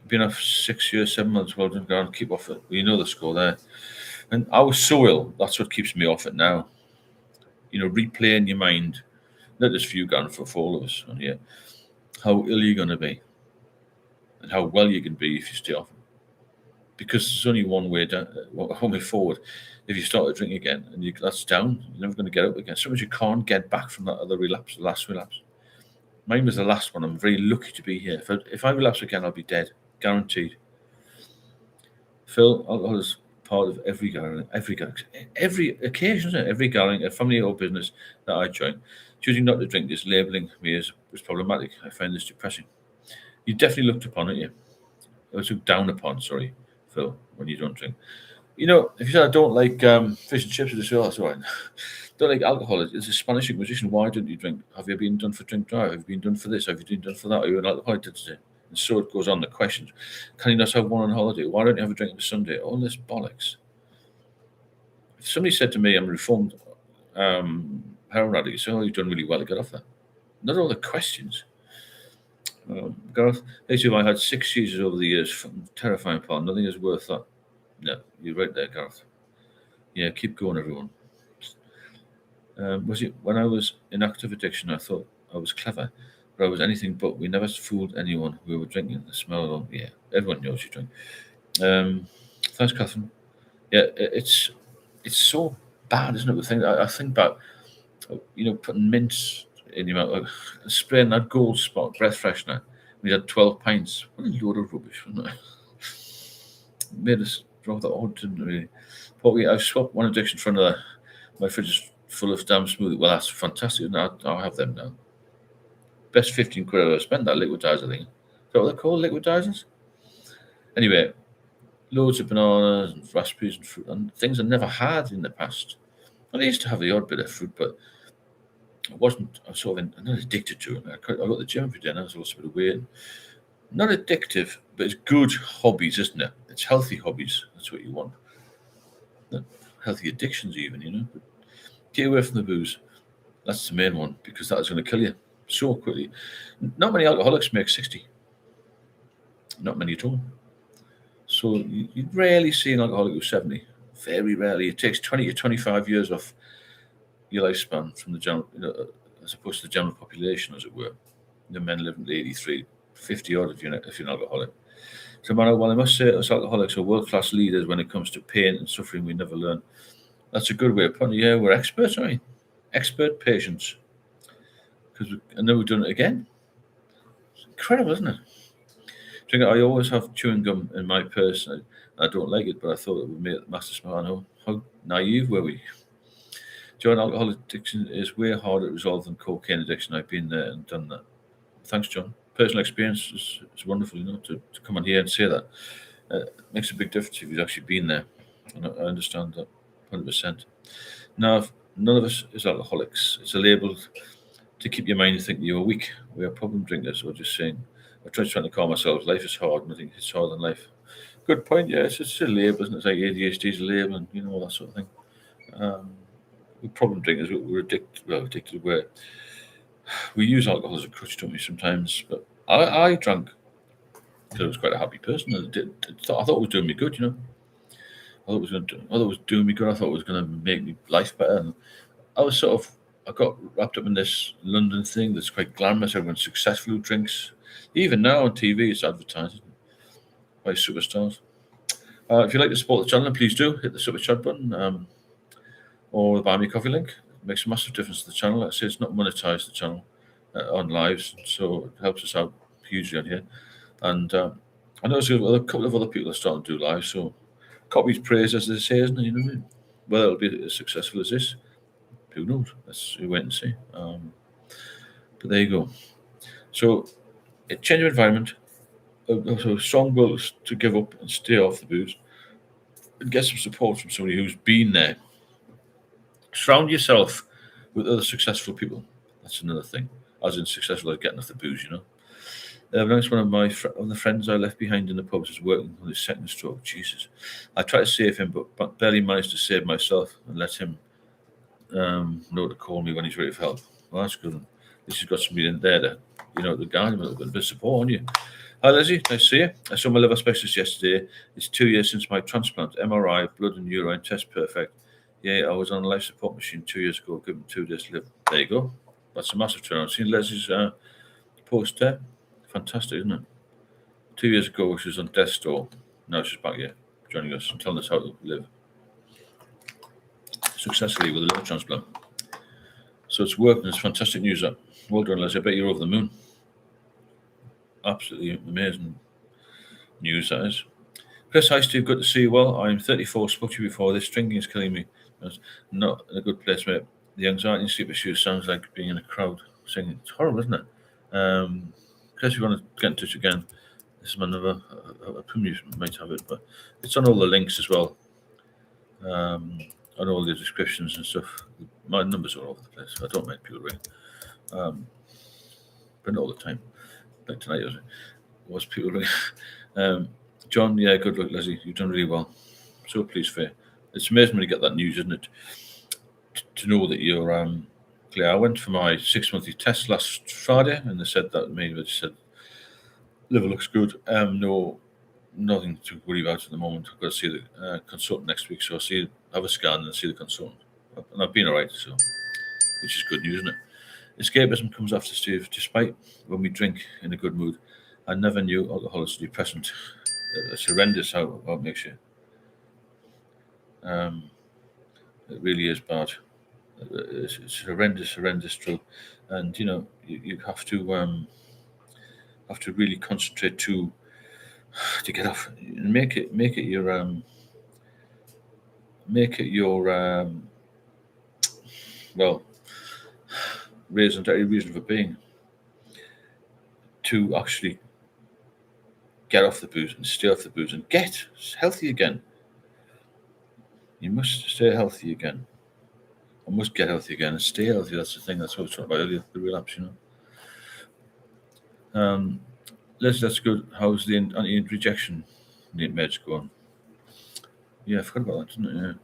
been off 6 years, 7 months. Well done, go on, keep off it. You know the score there. And I was so ill. That's what keeps me off it now. Replay in your mind, not just for you, Garen, for all of us. And how ill you're going to be, and how well you can be if you stay off it. Because there's only one way down, one way forward. If you start to drink again, and that's down, you're never going to get up again. Sometimes you can't get back from that other relapse, the last relapse. Mine was the last one. I'm very lucky to be here. If I relapse again, I'll be dead, guaranteed. Phil, alcohol is part of every gathering, every occasion, isn't it? Every gathering, a family or business that I join. Choosing not to drink is labelling me as problematic. I find this depressing. You definitely looked upon, aren't you? Or looked down upon, sorry, Phil, when you don't drink. If you say I don't like fish and chips, that's all right. Don't like alcohol. It's a Spanish Inquisition. Why don't you drink? Have you been done for drink drive? Have you been done for this? Have you been done for that? Are you an alcoholic today? And so it goes on. The questions: can you not have one on holiday? Why don't you have a drink on Sunday? All this bollocks. If somebody said to me, "I'm reformed heroin addict," you say, "Oh, you've done really well to get off that." Not all the questions. Gareth, I had 6 seizures over the years. Terrifying, pal. Nothing is worth that. No, you're right there, Gareth. Yeah, keep going, everyone. Was it when I was in active addiction? I thought I was clever, but I was anything but. We never fooled anyone. We were drinking. The smell alone. Yeah, everyone knows you drink. Thanks, Catherine. Yeah, it's so bad, isn't it? The thing I think about, putting mints in your mouth, spraying that gold spot breath freshener. We had 12 pints. What a load of rubbish, wasn't it? Made us rather odd, didn't it, really? But I've swapped one addiction for another. My fridge is full of damn smoothie. Well, that's fantastic. I'll have them now. Best 15 quid I've ever spent, that liquidizer thing. Is that what they're called, liquidizers? Anyway, loads of bananas and raspberries and fruit and things I never had in the past. And I used to have the odd bit of fruit, but I was I'm not addicted to it. I got the gym every day and I was lost a bit of weight. Not addictive, but it's good hobbies, isn't it? It's healthy hobbies. That's what you want. Not healthy addictions, even. But get away from the booze. That's the main one, because that is going to kill you so quickly. Not many alcoholics make 60. Not many at all. So you rarely see an alcoholic who's 70. Very rarely. It takes 20 to 25 years off your lifespan from the general, as opposed to the general population, as it were. The men living to 83, 50 odd if you're an alcoholic. So, well, I must say us alcoholics are world-class leaders when it comes to pain and suffering we never learn. That's a good way of putting it. Yeah, we're experts, aren't we? Expert patients. And then we've done it again. It's incredible, isn't it? I always have chewing gum in my purse. I don't like it, but I thought it would make the master smile. How naive were we? John, alcohol addiction is way harder to resolve than cocaine addiction. I've been there and done that. Thanks, John. Personal experience is wonderful, to come on here and say that. It makes a big difference if you've actually been there. And I understand that 100%. Now, none of us is alcoholics. It's a label to keep your mind thinking you're weak. We are problem drinkers, or just saying. I try to calm myself. Life is hard, and I think it's harder than life. Good point, yeah. It's a label, isn't it? It's like ADHD is a label, and all that sort of thing. We're problem drinkers. We're addicted. We use alcohol as a crutch, don't we, sometimes? But I drank because I was quite a happy person. I thought it was doing me good, I thought it was doing me good. I thought it was going to make me life better. And I got wrapped up in this London thing that's quite glamorous. Everyone's successful who drinks. Even now on TV, it's advertised by superstars. If you'd like to support the channel, please do hit the super chat button or the buy me coffee link. It makes a massive difference to the channel. Like I say, it's not monetized, the channel, on lives, so it helps us out hugely on here. And I know there's a couple of other people are starting to do live, so copies praise, as they say, isn't it? Whether it'll be as successful as this, who knows? Let's wait and see. But there you go. So, a change of environment, also strong will to give up and stay off the booze, and get some support from somebody who's been there. Surround yourself with other successful people. That's another thing. As in successful at getting off the booze, Next, one of the friends I left behind in the pubs was working on his second stroke. Jesus. I tried to save him, but barely managed to save myself and let him know to call me when he's ready for help. Well, that's good. At least you've got somebody in there that, the guy with a bit of support on you. Hi, Leslie. Nice to see you. I saw my liver specialist yesterday. It's 2 years since my transplant. MRI, blood and urine test perfect. Yeah, I was on a life support machine 2 years ago, given 2 days to live. There you go. That's a massive turnaround. Seen Leslie's post there? Fantastic, isn't it? 2 years ago, she was on death's door. Now she's back here, joining us and telling us how to live successfully with a liver transplant. So it's worked, and it's fantastic news. That well done, Leslie. I bet you're over the moon. Absolutely amazing news that is. Chris, hi Steve, good to see you. Well, I'm 34, spoke to you before. This drinking is killing me. It's not in a good place, mate. The anxiety and sleep issues sounds like being in a crowd singing. It's horrible, isn't it? Chris, if you want to get in touch again, this is my number. I assume you might have it, but it's on all the links as well. On all the descriptions and stuff. My numbers are all over the place. I don't make people ring. But not all the time. Like tonight, was people ring. John, yeah, good luck, Leslie. You've done really well. So pleased for you. It's amazing when you get that news, isn't it? To know that you're clear. I went for my 6-monthly test last Friday, and they said that to me. They said liver looks good. Nothing to worry about at the moment. I've got to see the consultant next week, so I'll have a scan and see the consultant. And I've been all right, so which is good news, isn't it? Escapism comes after Steve. Despite when we drink in a good mood, I never knew alcohol is depressant. It's horrendous how it makes you. It really is bad. It's horrendous true, and you have to really concentrate to get off and make it your well reason for being, to actually get off the booze and stay off the booze and get healthy again. You must stay healthy again. I must get healthy again and stay healthy. That's the thing. That's what I was talking about earlier, the relapse, that's good. How's the anti-rejection meds going? Yeah, I forgot about that, didn't I? Yeah.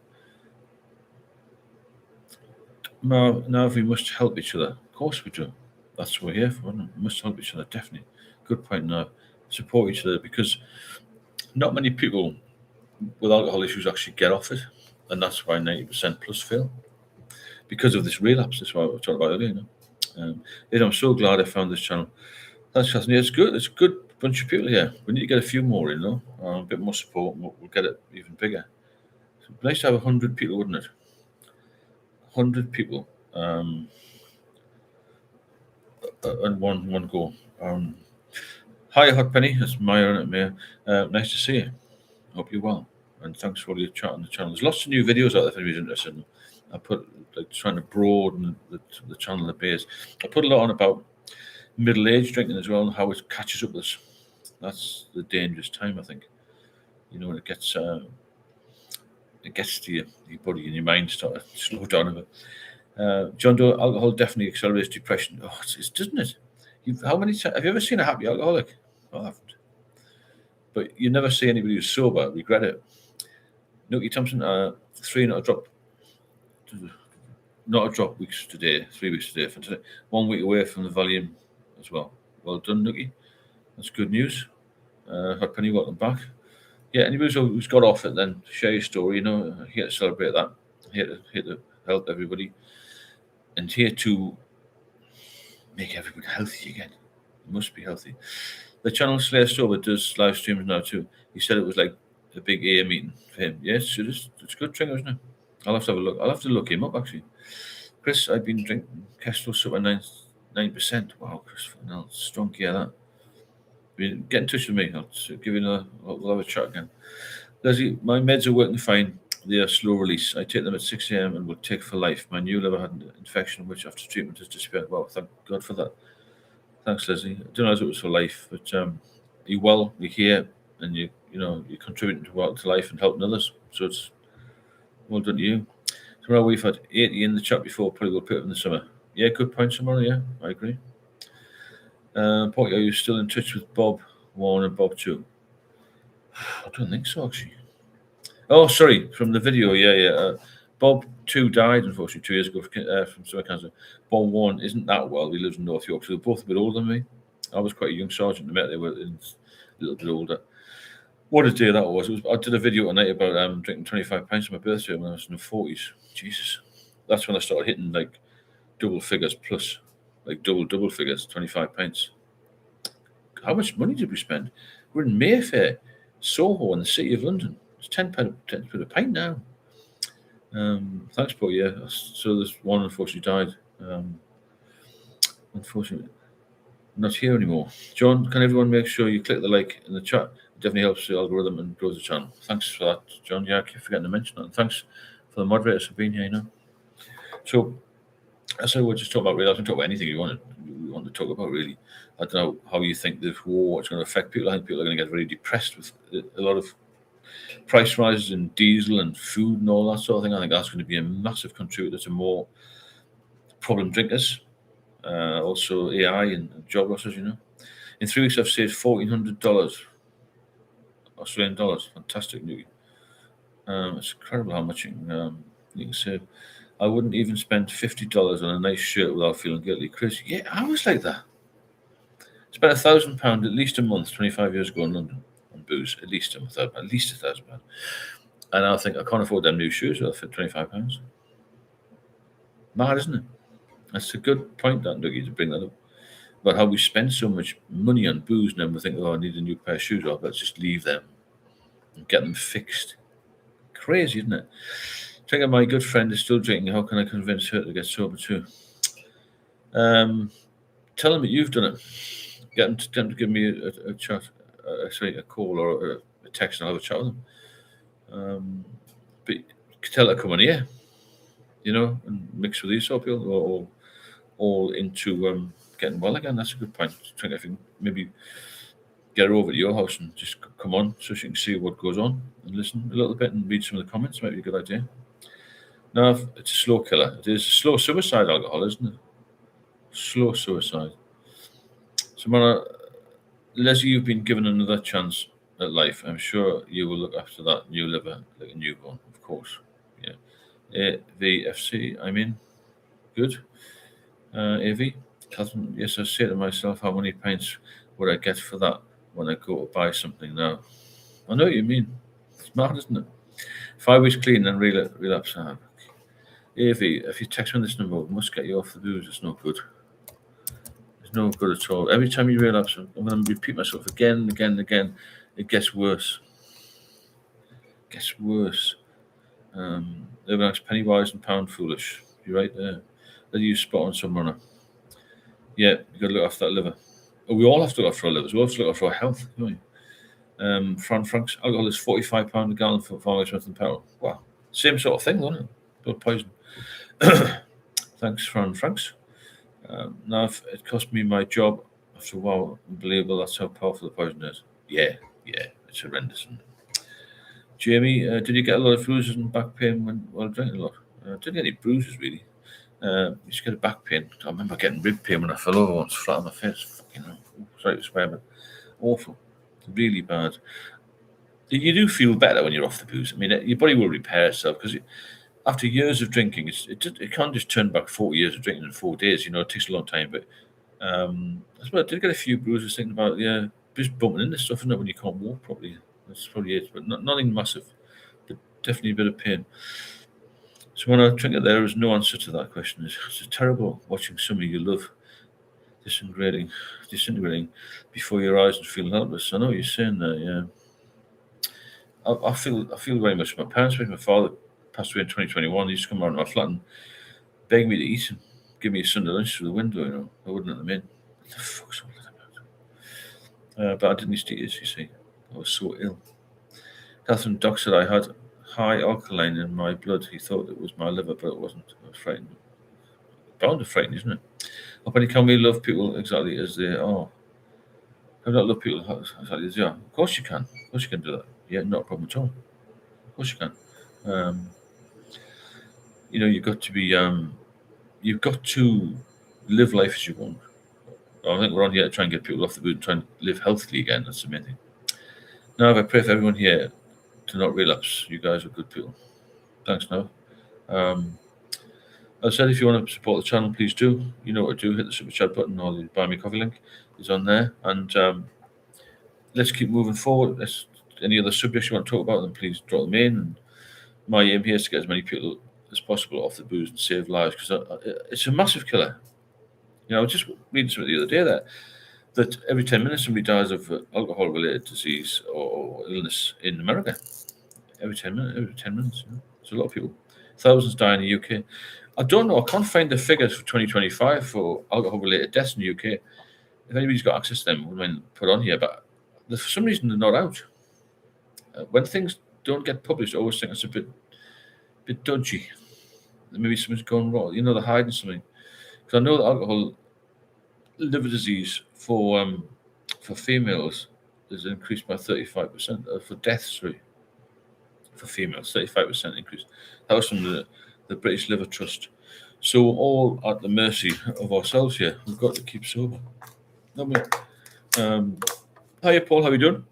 Now we must help each other. Of course we do. That's what we're here for, isn't it? We must help each other, definitely. Good point now. Support each other, because not many people with alcohol issues actually get off it, and that's why 90% plus fail, because of this relapse. That's what I was talking about earlier. I'm so glad I found this channel. That's fascinating. It's good. It's a good bunch of people here. We need to get a few more in, though. A bit more support. We'll get it even bigger. It'd be nice to have 100 people, wouldn't it? 100 people. And one go. Hi, Hot Penny. It's Maya and Maya. Nice to see you. Hope you're well. And thanks for all your chat on the channel. There's lots of new videos out there if anybody's interested. I put trying to broaden the channel a bit. I put a lot on about middle-aged drinking as well, and how it catches up with us. That's the dangerous time, I think. When it gets to your body and your mind start to slow down a bit. John Doe, alcohol definitely accelerates depression. Oh, it's doesn't it? How many times have you ever seen a happy alcoholic? I haven't. But you never see anybody who's sober regret it. Nookie Thompson, 3 not a drop weeks today, 3 weeks today. Fantastic. 1 week away from the Valium as well. Well done, Nookie. That's good news. Hot Penny, welcome back. Yeah, anybody who's got off it, then share your story. Here to celebrate that. Here to help everybody, and here to make everybody healthy again. It must be healthy. The channel Slayer Sober does live streams now too. He said it was like a big AA meeting for him. Yes, it is. It's good drink, isn't it? I'll have to have a look. I'll have to look him up actually. Chris, I've been drinking Kestrel Super 9%. Wow, Chris, no, strong gear that. Get in touch with me. I'll give you we'll have a chat again. Leslie, my meds are working fine. They are slow release. I take them at 6 a.m. and will take for life. My new liver had an infection, which after treatment has disappeared. Well, thank God for that. Thanks, Leslie. I don't know if it was for life, but you're well, you're here, and you're contributing to life and helping others. So it's well done to you. Tomorrow we've had 80 in the chat before. Probably will put it in the summer. Yeah, good point tomorrow. Yeah, I agree. Porky, are you still in touch with Bob, Warren, and Bob too? I don't think so, actually. Oh, sorry, from the video. Yeah. Bob 2 died, unfortunately, 2 years ago from stomach cancer. Bob 1 isn't that well. He lives in North York, so they're both a bit older than me. I was quite a young sergeant. They were a little bit older. What a day that was! I did a video tonight about drinking 25 pints on my birthday when I was in the 40s. Jesus, that's when I started hitting like double figures plus, like double figures, 25 pints. How much money did we spend? We're in Mayfair, Soho, in the city of London. It's £10 a pint now. Thanks, Paul. Yeah, so this one unfortunately died. Unfortunately, not here anymore. John, can everyone make sure you click the like in the chat? It definitely helps the algorithm and grows the channel. Thanks for that, John. Yeah, I keep forgetting to mention that. And thanks for the moderators for being here. So I said we'll just talk about relapse and talk about anything you want to talk about. Really, I don't know how you think this war is going to affect people. I think people are going to get very depressed with a lot of price rises in diesel and food and all that sort of thing. I think that's going to be a massive contributor to more problem drinkers. Also AI and job losses. In 3 weeks I've saved $1,400 Australian dollars. Fantastic news. It's incredible how much you can save. I wouldn't even spend $50 on a nice shirt without feeling guilty. Chris, yeah, I was like that. Spent £1,000 at least a month 25 years ago in London on booze. At least £1,000. And I think I can't afford them new shoes for £25. Mad, isn't it? That's a good point, that Dougie, to bring that up. About how we spend so much money on booze and then we think, I need a new pair of shoes. Well, let's just leave them and get them fixed. Crazy, isn't it? Thinking my good friend is still drinking. How can I convince her to get sober too? Tell them that you've done it. Get them to give me a chat, a call or a text, and I'll have a chat with them. But tell her to come on here, and mix with these sort of people, or all into getting well again. That's a good point. Think if you can maybe get her over to your house and just come on so she can see what goes on and listen a little bit and read some of the comments. Might be a good idea. Now, it's a slow killer. It is a slow suicide, alcohol, isn't it? Slow suicide. So, Leslie, you've been given another chance at life. I'm sure you will look after that new liver like a newborn, of course. Yeah. VFC, I mean. Good. AV. Catherine, yes, I say to myself, how many pints would I get for that when I go to buy something now? I know what you mean. It's mad, isn't it? 5 weeks clean and relapse. AV, if you text me this number, we must get you off the booze. It's no good. It's no good at all. Every time you relapse, I'm going to repeat myself again and again and again. It gets worse. It gets worse. Everyone's penny wise and pound foolish. You're right there. That you spot on some runner. Yeah, you got to look after that liver. We all have to look after our livers. We all have to look after our health, don't we? Frank's alcohol is £45 a gallon for Farmers Smith and Powell. Wow, same sort of thing, wasn't it? Blood poison. Thanks, Frank's. Now, if it cost me my job after a while, unbelievable. That's how powerful the poison is. Yeah, it's horrendous. Jamie, did you get a lot of bruises and back pain while drinking a lot? Didn't get any bruises really. Used to get a back pain. I remember getting rib pain when I fell over once, flat on my face. Fucking hell. Sorry to swear, but awful. Really bad. You do feel better when you're off the booze. I mean, your body will repair itself because after years of drinking, it can't just turn back 40 years of drinking in 4 days. It takes a long time. But I did get a few bruises thinking about just bumping into stuff, isn't it, when you can't walk properly. That's probably it, but nothing massive. But definitely a bit of pain. So when I drink it, there is no answer to that question. It's terrible watching somebody you love disintegrating before your eyes and feeling helpless. I know what you're saying there, yeah. I feel very much for my parents. My father passed away in 2021. He used to come around to my flat and beg me to eat and give me a Sunday lunch through the window, I wouldn't let them in. What the fuck's all that about? But I didn't used to eat it, you see. I was so ill. Catherine Doc said I had high alkaline in my blood. He thought it was my liver, but it wasn't. I was frightened. Bound to frighten, isn't it? But can we love people exactly as they are? Can we not love people exactly as they are? Of course you can. Of course you can do that. Yeah, not a problem at all. Of course you can. You've got to be. You've got to live life as you want. I think we're on here to try and get people off the boot and try and live healthily again. That's the main thing. Now, I pray for everyone here to not relapse. You guys are good people. Thanks, now. As I said, if you want to support the channel, please do. You know what to do. Hit the super chat button or the buy me coffee link. is on there. And let's keep moving forward. Any other subjects you want to talk about, then please drop them in. And my aim here is to get as many people as possible off the booze and save lives, because it's a massive killer. I was just reading something the other day that every 10 minutes somebody dies of alcohol-related disease or illness in America. Every 10 minutes. It's a lot of people. Thousands die in the UK. I don't know. I can't find the figures for 2025 for alcohol-related deaths in the UK. If anybody's got access to them, we'll put on here. But for some reason, they're not out. When things don't get published, I always think it's a bit dodgy. Maybe something's gone wrong. They're hiding something. Because I know that alcohol, liver disease for females is increased by 35%. For deaths, for females, 35% increase. That was from the British Liver Trust. So we're all at the mercy of ourselves here. We've got to keep sober. Hiya, Paul. How are you doing?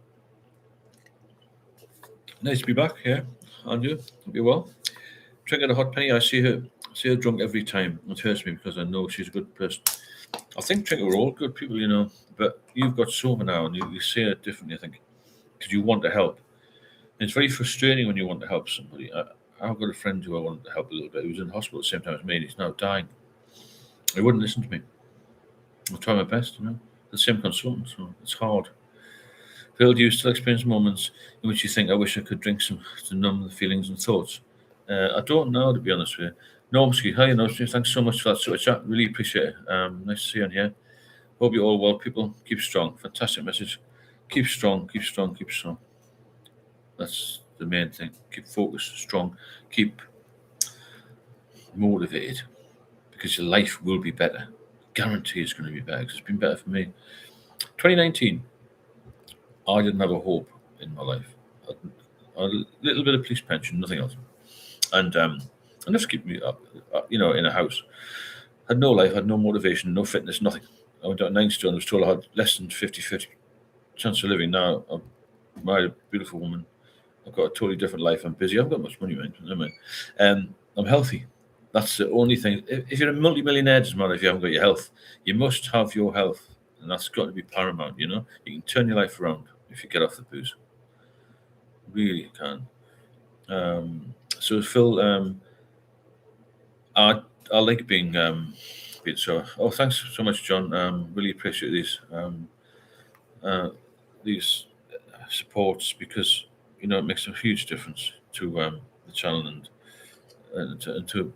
Nice to be back. Yeah, and you? Hope you're well. Drinking a hot penny. I see her drunk every time. It hurts me because I know she's a good person. I think we're all good people, but you've got sober now, and you say it differently, I think, because you want to help. And it's very frustrating when you want to help somebody. I've got a friend who I wanted to help a little bit. He was in hospital at the same time as me, and he's now dying. He wouldn't listen to me. I'll try my best, The same consultant, so it's hard. Phil, do you still experience moments in which you think, I wish I could drink some to numb the feelings and thoughts? I don't know, to be honest with you. Normski, hi, Normski. Thanks so much for that sort of chat. Really appreciate it. Nice to see you on here. Hope you're all well, people. Keep strong. Fantastic message. Keep strong, keep strong, keep strong. That's the main thing. Keep focused, strong, keep motivated, because your life will be better. Guarantee it's going to be better, because it's been better for me. 2019, I didn't have a hope in my life. I had a little bit of police pension, nothing else. And enough to keep me up, in a house. Had no life, had no motivation, no fitness, nothing. I went down 9 stone, was told I had less than 50-50 chance of living. Now I'm married a beautiful woman. I've got a totally different life. I'm busy. I haven't got much money, man. I'm healthy. That's the only thing. If you're a multi-millionaire, doesn't matter if you haven't got your health. You must have your health, and that's got to be paramount. You can turn your life around if you get off the booze. Really can. So Phil, I like being so. Oh, thanks so much, John. Really appreciate these supports, because it makes a huge difference to the channel and to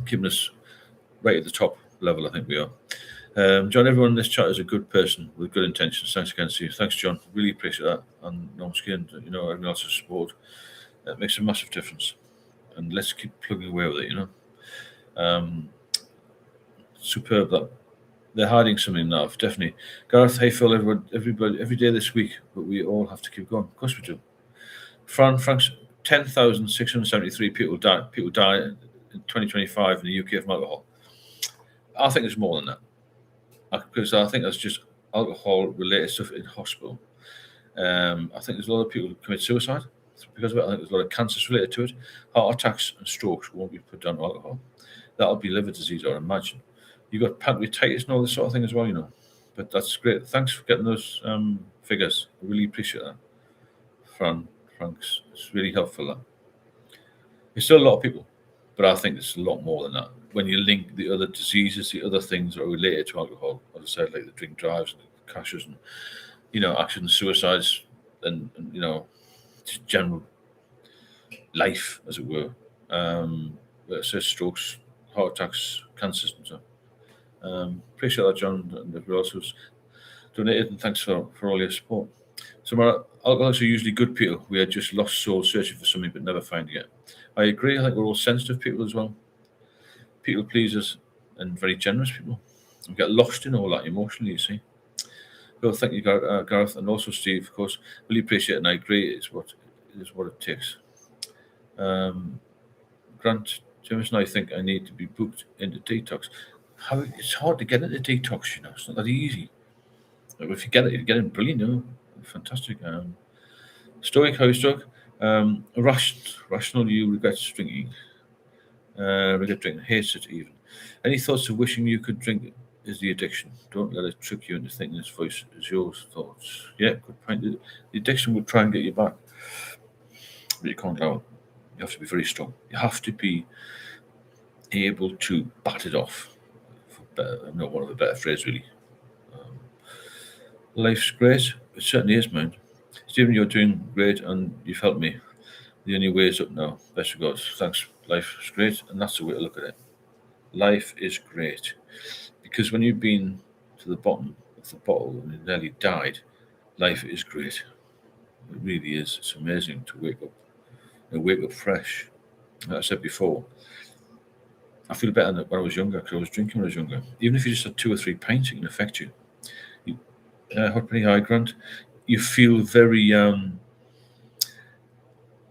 keeping us right at the top level. I think we are. John, everyone in this chat is a good person with good intentions. Thanks again, Steve. Thanks, John. Really appreciate that. And Nomsky and everyone else's support. It makes a massive difference. And let's keep plugging away with it. Superb that they're hiding something now, definitely. Gareth, hey Phil, everybody, every day this week, but we all have to keep going. Of course we do. Frank's 10,673 people died in 2025 in the UK from alcohol. I think there's more than that, because I think that's just alcohol-related stuff in hospital. I think there's a lot of people who commit suicide because of it. I think there's a lot of cancers related to it. Heart attacks and strokes won't be put down to alcohol. That'll be liver disease, I imagine. You've got pancreatitis and all this sort of thing as well, But that's great. Thanks for getting those figures. I really appreciate that. Frank's, it's really helpful. That. There's still a lot of people, but I think it's a lot more than that. When you link the other diseases, the other things that are related to alcohol, as I said, like the drink drives and the crashes and, accidents, suicides, and just general life, as it were. So strokes, heart attacks, cancers, and so. Appreciate that, John, and everyone else who's donated, and thanks for all your support. So, alcoholics are usually good people. We are just lost souls searching for something but never finding it. I agree. I think we're all sensitive people as well. People pleasers and very generous people. We get lost in all that emotionally, you see. Well, thank you, Gareth, and also Steve, of course. Really appreciate it, and I agree. It is what it takes. Grant Jameson, I think I need to be booked into detox. It's hard to get into detox, It's not that easy. If you get it, you get in brilliant, Fantastic. Stoic, how you stoic? Rational, you regrets drinking. Regret drinking, hates it even. Any thoughts of wishing you could drink is the addiction. Don't let it trick you into thinking this voice is yours. Thoughts. Yeah, good point. The addiction will try and get you back, but you can't allow it. You have to be very strong. You have to be able to bat it off. Not one of the better phrase, really. Life's great. It certainly is, man. Stephen, you're doing great, and you've helped me. The only way is up now. Best regards. Thanks. Life's great, and that's the way to look at it. Life is great. Because when you've been to the bottom of the bottle and you nearly died, life is great. It really is. It's amazing to wake up and wake up fresh. Like I said before, I feel better than when I was younger because I was drinking when I was younger. Even if you just had 2 or 3 pints, it can affect you. Hot Penny High Grant, you feel very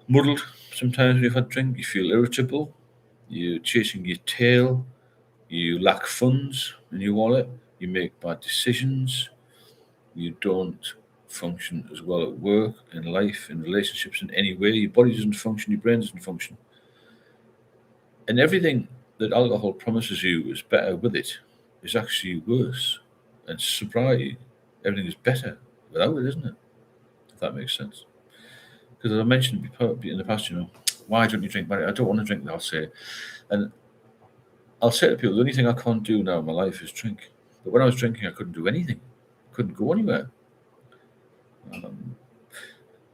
muddled sometimes when you've had a drink. You feel irritable. You're chasing your tail. You lack funds in your wallet. You make bad decisions. You don't function as well at work, in life, in relationships, in any way. Your body doesn't function. Your brain doesn't function. And everything that alcohol promises you is better with it is actually worse. And sobriety, everything is better without it, isn't it? If that makes sense. Because as I mentioned in the past, why don't you drink, Barry? I don't want to drink, I'll say. And I'll say to people, the only thing I can't do now in my life is drink. But when I was drinking, I couldn't do anything. Couldn't go anywhere.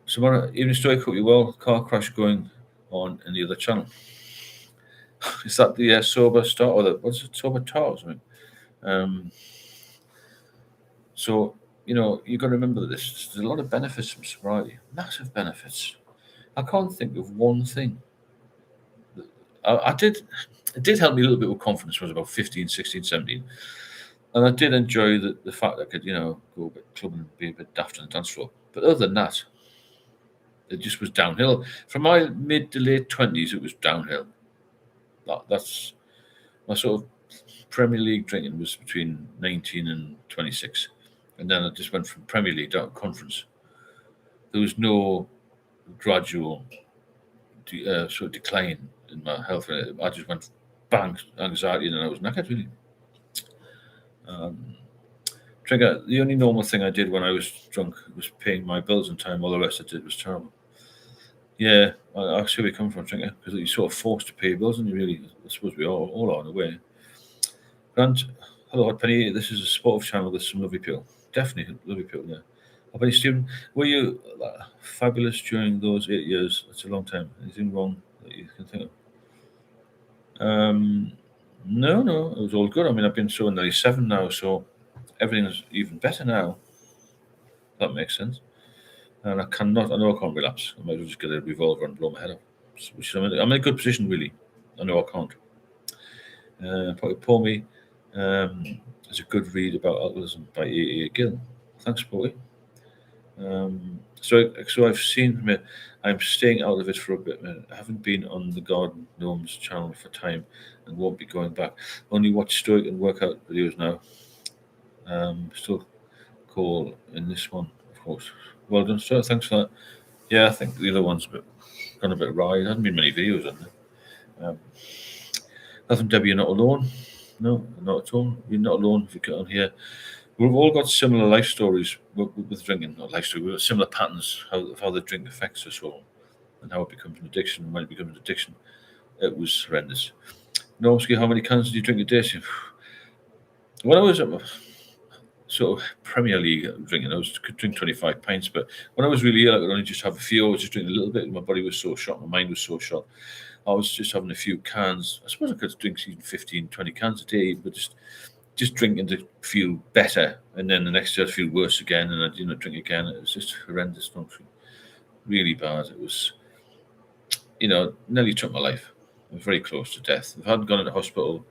So even story could be well, car crash going on in the other channel. Is that the sober start or what's it, sober tart or something? So you've got to remember this. There's a lot of benefits from sobriety, massive benefits. I can't think of one thing. It did help me a little bit with confidence when I was about 15, 16, 17. And I did enjoy the fact that I could, go a bit clubbing and be a bit daft on the dance floor. But other than that, it just was downhill. From my mid to late 20s, it was downhill. That's my sort of Premier League drinking was between 19 and 26. And then I just went from Premier League down to conference. There was no gradual sort of decline in my health. I just went bang, anxiety, and then I was knackered, really. Trigger, the only normal thing I did when I was drunk was paying my bills on time. All the rest I did was terrible. Yeah, I see where you come from, Trigger, because you're sort of forced to pay your bills, and you really, I suppose we all are in a way. Grant, hello, Hot Penny. This is a sportive channel with some lovely people. Definitely lovely people there. Hot Penny, Stephen, were you fabulous during those 8 years? That's a long time. Anything wrong that you can think of? No, it was all good. I mean, I've been so nearly 7 now, so everything's even better now. That makes sense. And I know I can't relapse. I might as well just get a revolver and blow my head off. Which I'm in a good position, really. I know I can't. Probably Pour Me is a good read about alcoholism by A. Gill. Thanks, Paulie. So I've seen from it. I'm staying out of it for a bit. I haven't been on the Garden Gnomes channel for time and won't be going back. Only watch stoic and workout videos now. Still cool in this one, of course. Well done, sir. Thanks for that. Yeah, I think the other one's gone a bit wry. There hasn't been many videos on there. Nothing, Debbie, you're not alone. No, not at all. You're not alone if you get on here. We've all got similar life stories with drinking, not life stories. We've got similar patterns of how the drink affects us all and how it becomes an addiction. And when it becomes an addiction, it was horrendous. Normski, how many cans did you drink a day? When I was at sort of Premier League drinking, I could drink 25 pints, but when I was really ill, I could only just have a few. I was just drinking a little bit. My body was so shot, my mind was so shot. I was just having a few cans. I suppose I could drink even 15, 20 cans a day, but just drinking to feel better. And then the next day I'd feel worse again, and I'd drink again. It was just horrendous, really bad. It was, nearly took my life. I was very close to death. If I hadn't gone into hospital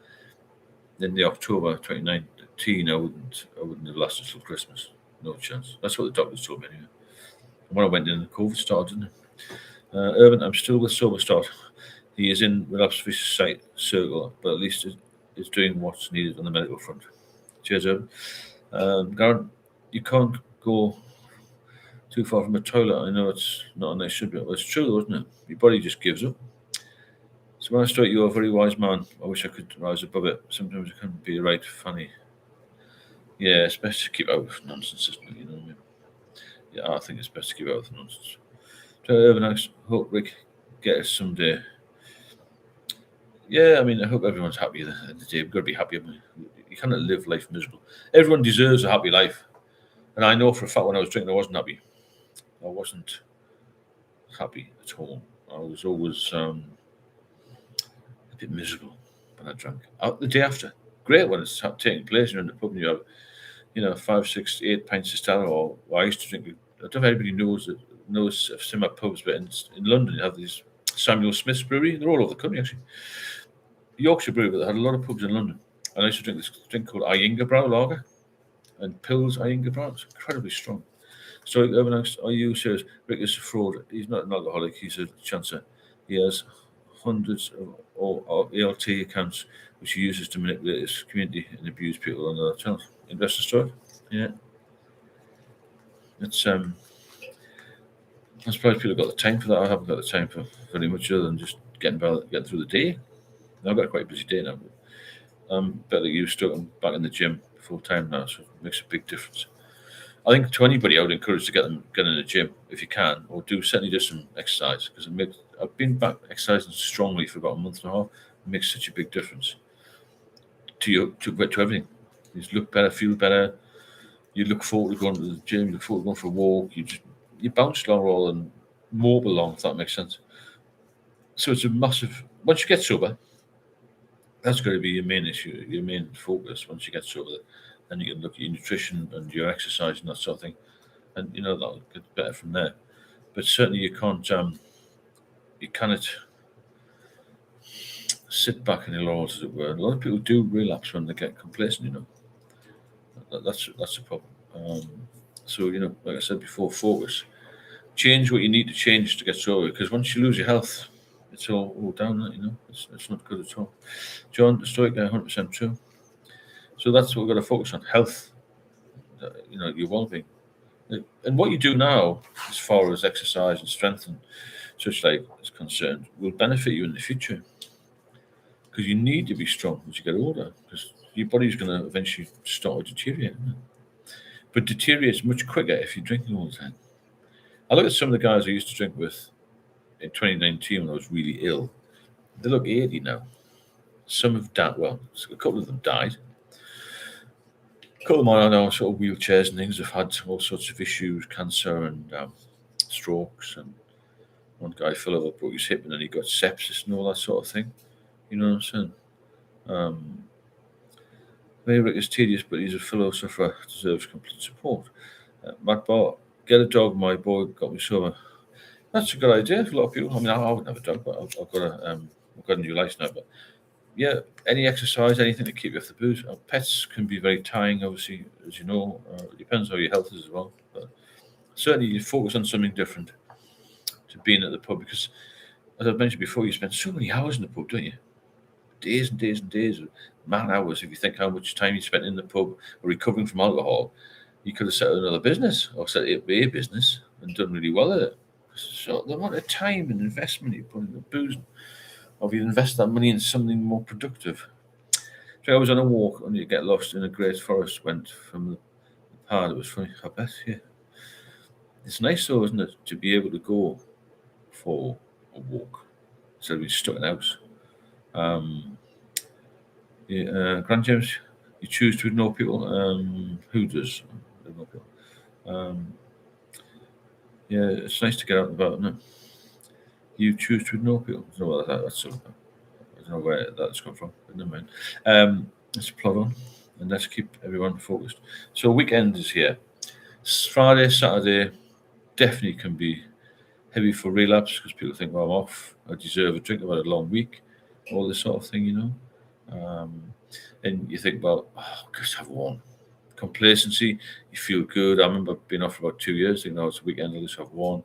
in the October 2019, I wouldn't have lasted till Christmas. No chance. That's what the doctors told me anyway. And when I went in, the COVID started, didn't it? Urban, I'm still with Sober Start. He is in relapse site circle, but at least is doing what's needed on the medical front. Cheers, Urban. Garen, you can't go too far from a toilet. I know it's not a nice subject, but it's true, though, isn't it? Your body just gives up. So when I start, you're a very wise man. I wish I could rise above it. Sometimes it can be right funny. Yeah, it's best to keep out of nonsense, isn't it? You know what I mean? Yeah, I think it's best to keep out of nonsense. So, Urban House, hope Rick get us someday. Yeah, I mean, I hope everyone's happy at the end of the day. We've got to be happy. You cannot live life miserable. Everyone deserves a happy life. And I know for a fact when I was drinking, I wasn't happy. I wasn't happy at all. I was always a bit miserable when I drank. Out the day after, great when it's taking place. You're in the pub and you have, 5, 6, 8 pints of Stella. Or I used to drink. I don't know if anybody knows of similar pubs, but in London you have these Samuel Smith's Brewery. They're all over the country actually. Yorkshire Brewery, but they had a lot of pubs in London. And I used to drink this drink called Brow Lager and Pils Brow. It's incredibly strong. So, are you serious? Rick is a fraud. He's not an alcoholic. He's a chancer. He has hundreds of ALT accounts which he uses to manipulate his community and abuse people on other channels. Investor story. Yeah. It's I'm surprised people have got the time for that. I haven't got the time for very much other than just getting through the day. I've got a quite busy day now. But I'm better used to it. I'm back in the gym full time now, so it makes a big difference. I think to anybody, I would encourage to get in the gym if you can, or certainly do some exercise because I've been back exercising strongly for about a month and a half. It makes such a big difference to everything. You just look better, feel better. You look forward to going to the gym. You look forward to going for a walk. You bounce along rather than mope along, if that makes sense. So it's a massive. Once you get sober, that's going to be your main issue, your main focus. Once you get sober, then you can look at your nutrition and your exercise and that sort of thing, and that'll get better from there. But certainly you cannot sit back in your laurels, as it were. A lot of people do relapse when they get complacent. That's the problem. So like I said before, focus. Change what you need to change to get sober. Because once you lose your health, it's all down. It's not good at all. John, the stoic guy, 100% true. So that's what we've got to focus on: health. Your well-being, and what you do now, as far as exercise and strength and such like is concerned, will benefit you in the future. Because you need to be strong as you get older. Because your body's going to eventually start to deteriorate. But deteriorates much quicker if you're drinking all the time. I look at some of the guys I used to drink with in 2019 when I was really ill. They look 80 now. Some have died. Well, a couple of them died. A couple of them are now sort of wheelchairs and things. Have had all sorts of issues, cancer and strokes. And one guy fell over, broke his hip, and then he got sepsis and all that sort of thing. You know what I'm saying? Rick is tedious, but he's a fellow sufferer, deserves complete support. Matt Barr, get a dog. My boy got me sober. That's a good idea for a lot of people. I mean, I wouldn't have a dog, but I've got a new life now. But yeah, any exercise, anything to keep you off the booze. Pets can be very tiring, obviously, as you know. It depends how your health is as well. But certainly, you focus on something different to being at the pub because, as I've mentioned before, you spend so many hours in the pub, don't you? Days and days and days, man hours. If you think how much time you spent in the pub or recovering from alcohol, you could have set up another business or set up a business and done really well at it. So the amount of time and investment you put in the booze, or if you invest that money in something more productive. So I was on a walk and you get lost in a great forest, went from the pad. It was funny, I bet, yeah. It's nice though, isn't it, to be able to go for a walk instead of being stuck in the house. Grant James, you choose to ignore people. Who does? Ignore people. Yeah, it's nice to get out and about, isn't it? You choose to ignore people. I don't know what that's. I don't know where that's come from, but never mind. Let's plod on and let's keep everyone focused. So weekend is here. Friday, Saturday definitely can be heavy for relapse because people think, well, I'm off. I deserve a drink. I've had a long week. All this sort of thing, and you think, well, just have one. Complacency, you feel good. I remember being off for about 2 years, thinking, it's a weekend, I'll just have one.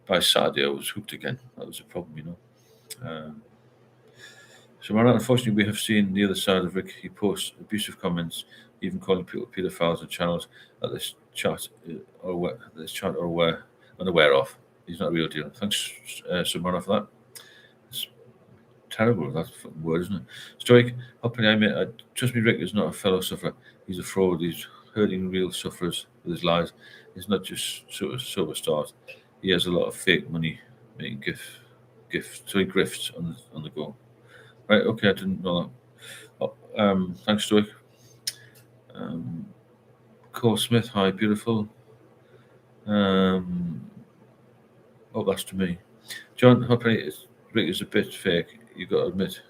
By Saturday, I was hooked again. That was a problem, So, unfortunately, we have seen the other side of Rick. He posts abusive comments, even calling people pedophiles and channels that this chat are unaware of. He's not a real deal. Thanks, Submariner, for that. It's terrible, that fucking word, isn't it? Stoic, hopefully trust me, Rick is not a fellow sufferer. He's a fraud. He's hurting real sufferers with his lies. He's not just sort of sober stars. He has a lot of fake money making grifts on the go. Right, okay, I didn't know that. Thanks, Stoic. Cole Smith, hi, beautiful. That's to me. John, hopefully Rick is a bit fake. You've got to admit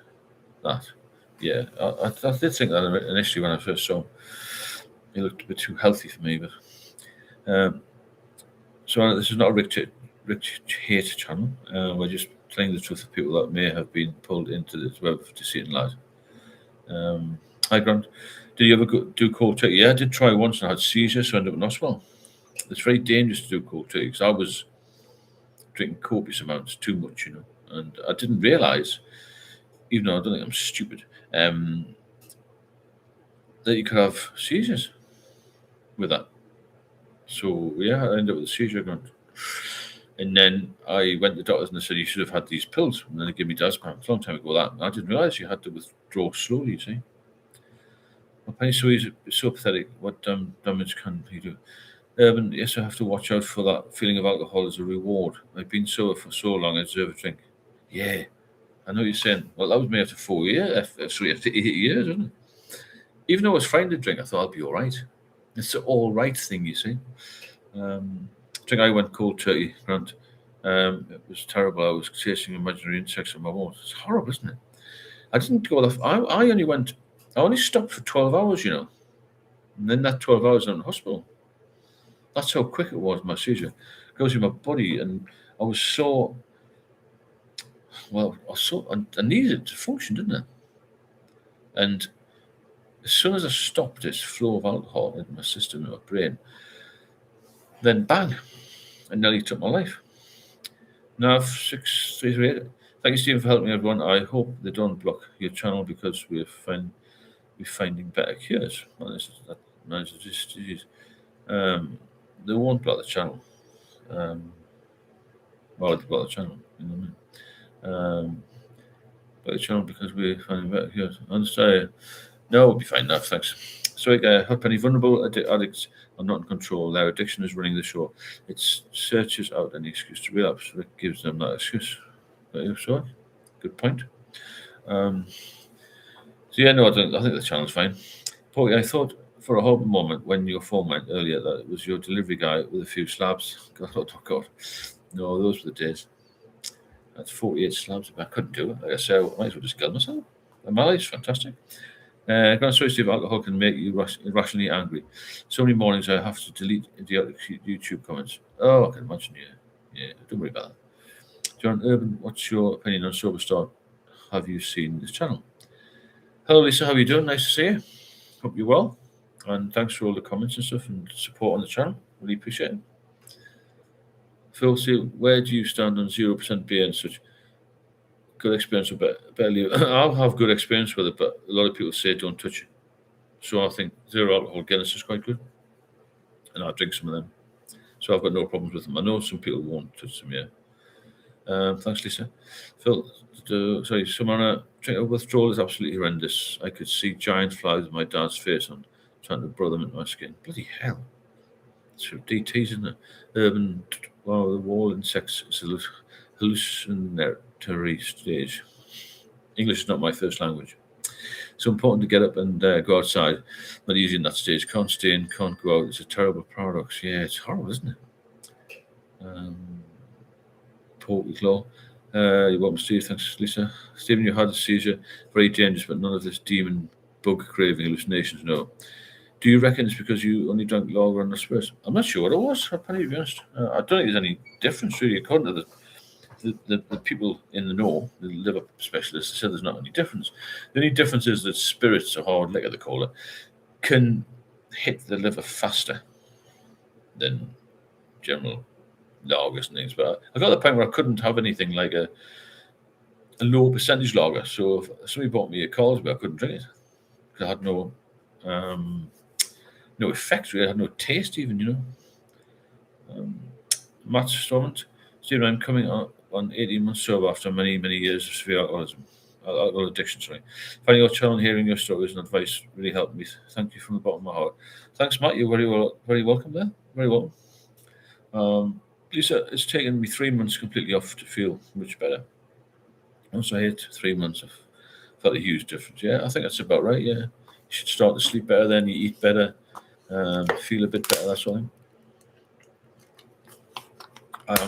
that. Yeah, I did think that initially when I first saw him. He looked a bit too healthy for me, but so this is not a Rich hate channel. We're just telling the truth of people that may have been pulled into this web of deceit and lies. Hi, Grant. Did you ever do cold turkey? Yeah, I did try once and I had seizures, so I ended up in hospital. It's very dangerous to do cold turkey because I was drinking copious amounts, too much, and I didn't realise, even though I don't think I'm stupid, that you could have seizures with that. So yeah, I ended up with a seizure, Grant. And then I went to the doctors and they said you should have had these pills, and then they gave me diazepam. It's a long time ago that. I didn't realise you had to withdraw slowly. You see. My penny is so pathetic. What damage can he do? Urban, yes, I have to watch out for that feeling of alcohol as a reward. I've been sober for so long, I deserve a drink. Yeah, I know what you're saying. Well, that was me after 4 years. Sorry, after 8 years, isn't it? Even though I was fine to drink, I thought I'd be all right. It's the all right thing, you see. I think I went cold turkey, Grant. It was terrible. I was chasing imaginary insects in my walls. It's horrible, isn't it? I didn't go that. I only stopped for 12 hours, and then that 12 hours in the hospital. That's how quick it was. My seizure goes in my body, and I was so I needed it to function, didn't it? And as soon as I stopped this flow of alcohol in my system, in my brain, then bang, it nearly took my life. Now, 638. Thank you, Stephen, for helping everyone. I hope they don't block your channel because we're finding better cures. That manages this disease. They won't block the channel. They block the channel. You know what I mean? Block the channel because we're finding better cures. Understand? No, we'll be fine now. Thanks. So, hope any vulnerable addicts are not in control. Their addiction is running the show. It searches out any excuse to relapse. It gives them that excuse. So, good point. So yeah, no, I think the channel's fine. Porky, I thought for a whole moment when your phone went earlier that it was your delivery guy with a few slabs. God, oh God. No, those were the days. That's 48 slabs. I couldn't do it. Like I said, I might as well just kill myself. And my life's fantastic. Grand story of alcohol can make you irrationally angry. So many mornings I have to delete idiotic YouTube comments. Oh, I can imagine, yeah. Don't worry about that. John Urban, what's your opinion on Sober Start? Have you seen this channel? Hello, Lisa. How are you doing? Nice to see you. Hope you're well. And thanks for all the comments and stuff and support on the channel. Really appreciate it. Phil, see, where do you stand on 0% beer and such? Good experience with barely. I'll have good experience with it, but a lot of people say don't touch it. So I think zero alcohol Guinness is quite good, and I drink some of them. So I've got no problems with them. I know some people won't touch them. Yeah. Thanks, Lisa. Phil, Samara, withdrawal is absolutely horrendous. I could see giant flies with my dad's face on, trying to burrow them into my skin. Bloody hell! It's DTs, isn't it? Urban, the wall insects is a hallucinatory stage. English is not my first language. So important to get up and go outside. Not easy in that stage. Can't stay in, can't go out. It's a terrible paradox. Yeah, it's horrible, isn't it? Porky Claw. You're welcome, Steve. Thanks, Lisa. Stephen, you had a seizure. Very dangerous, but none of this demon bug craving hallucinations, no. Do you reckon it's because you only drank lager and the spirits? I'm not sure what it was, I'll be honest. I don't think there's any difference, really, according to the people in the know, the liver specialists, said there's not any difference. The only difference is that spirits, or hard liquor, they call it, can hit the liver faster than general lagers and things. But I got to the point where I couldn't have anything like a low percentage lager. So if somebody bought me a Carlsberg, I couldn't drink it because I had no effect, really. I had no taste, even. Matt Stormont, Stephen, I'm coming on 18 months sober after many years of severe alcoholism. alcohol addiction. Sorry. Finding your channel and hearing your stories and advice really helped me. Thank you from the bottom of my heart. Thanks, Matt. You're very welcome there. Very welcome. Lisa, it's taken me 3 months completely off to feel much better. Once I hit 3 months, I felt a huge difference. Yeah, I think that's about right. Yeah, you should start to sleep better, then you eat better, feel a bit better. That sort of thing.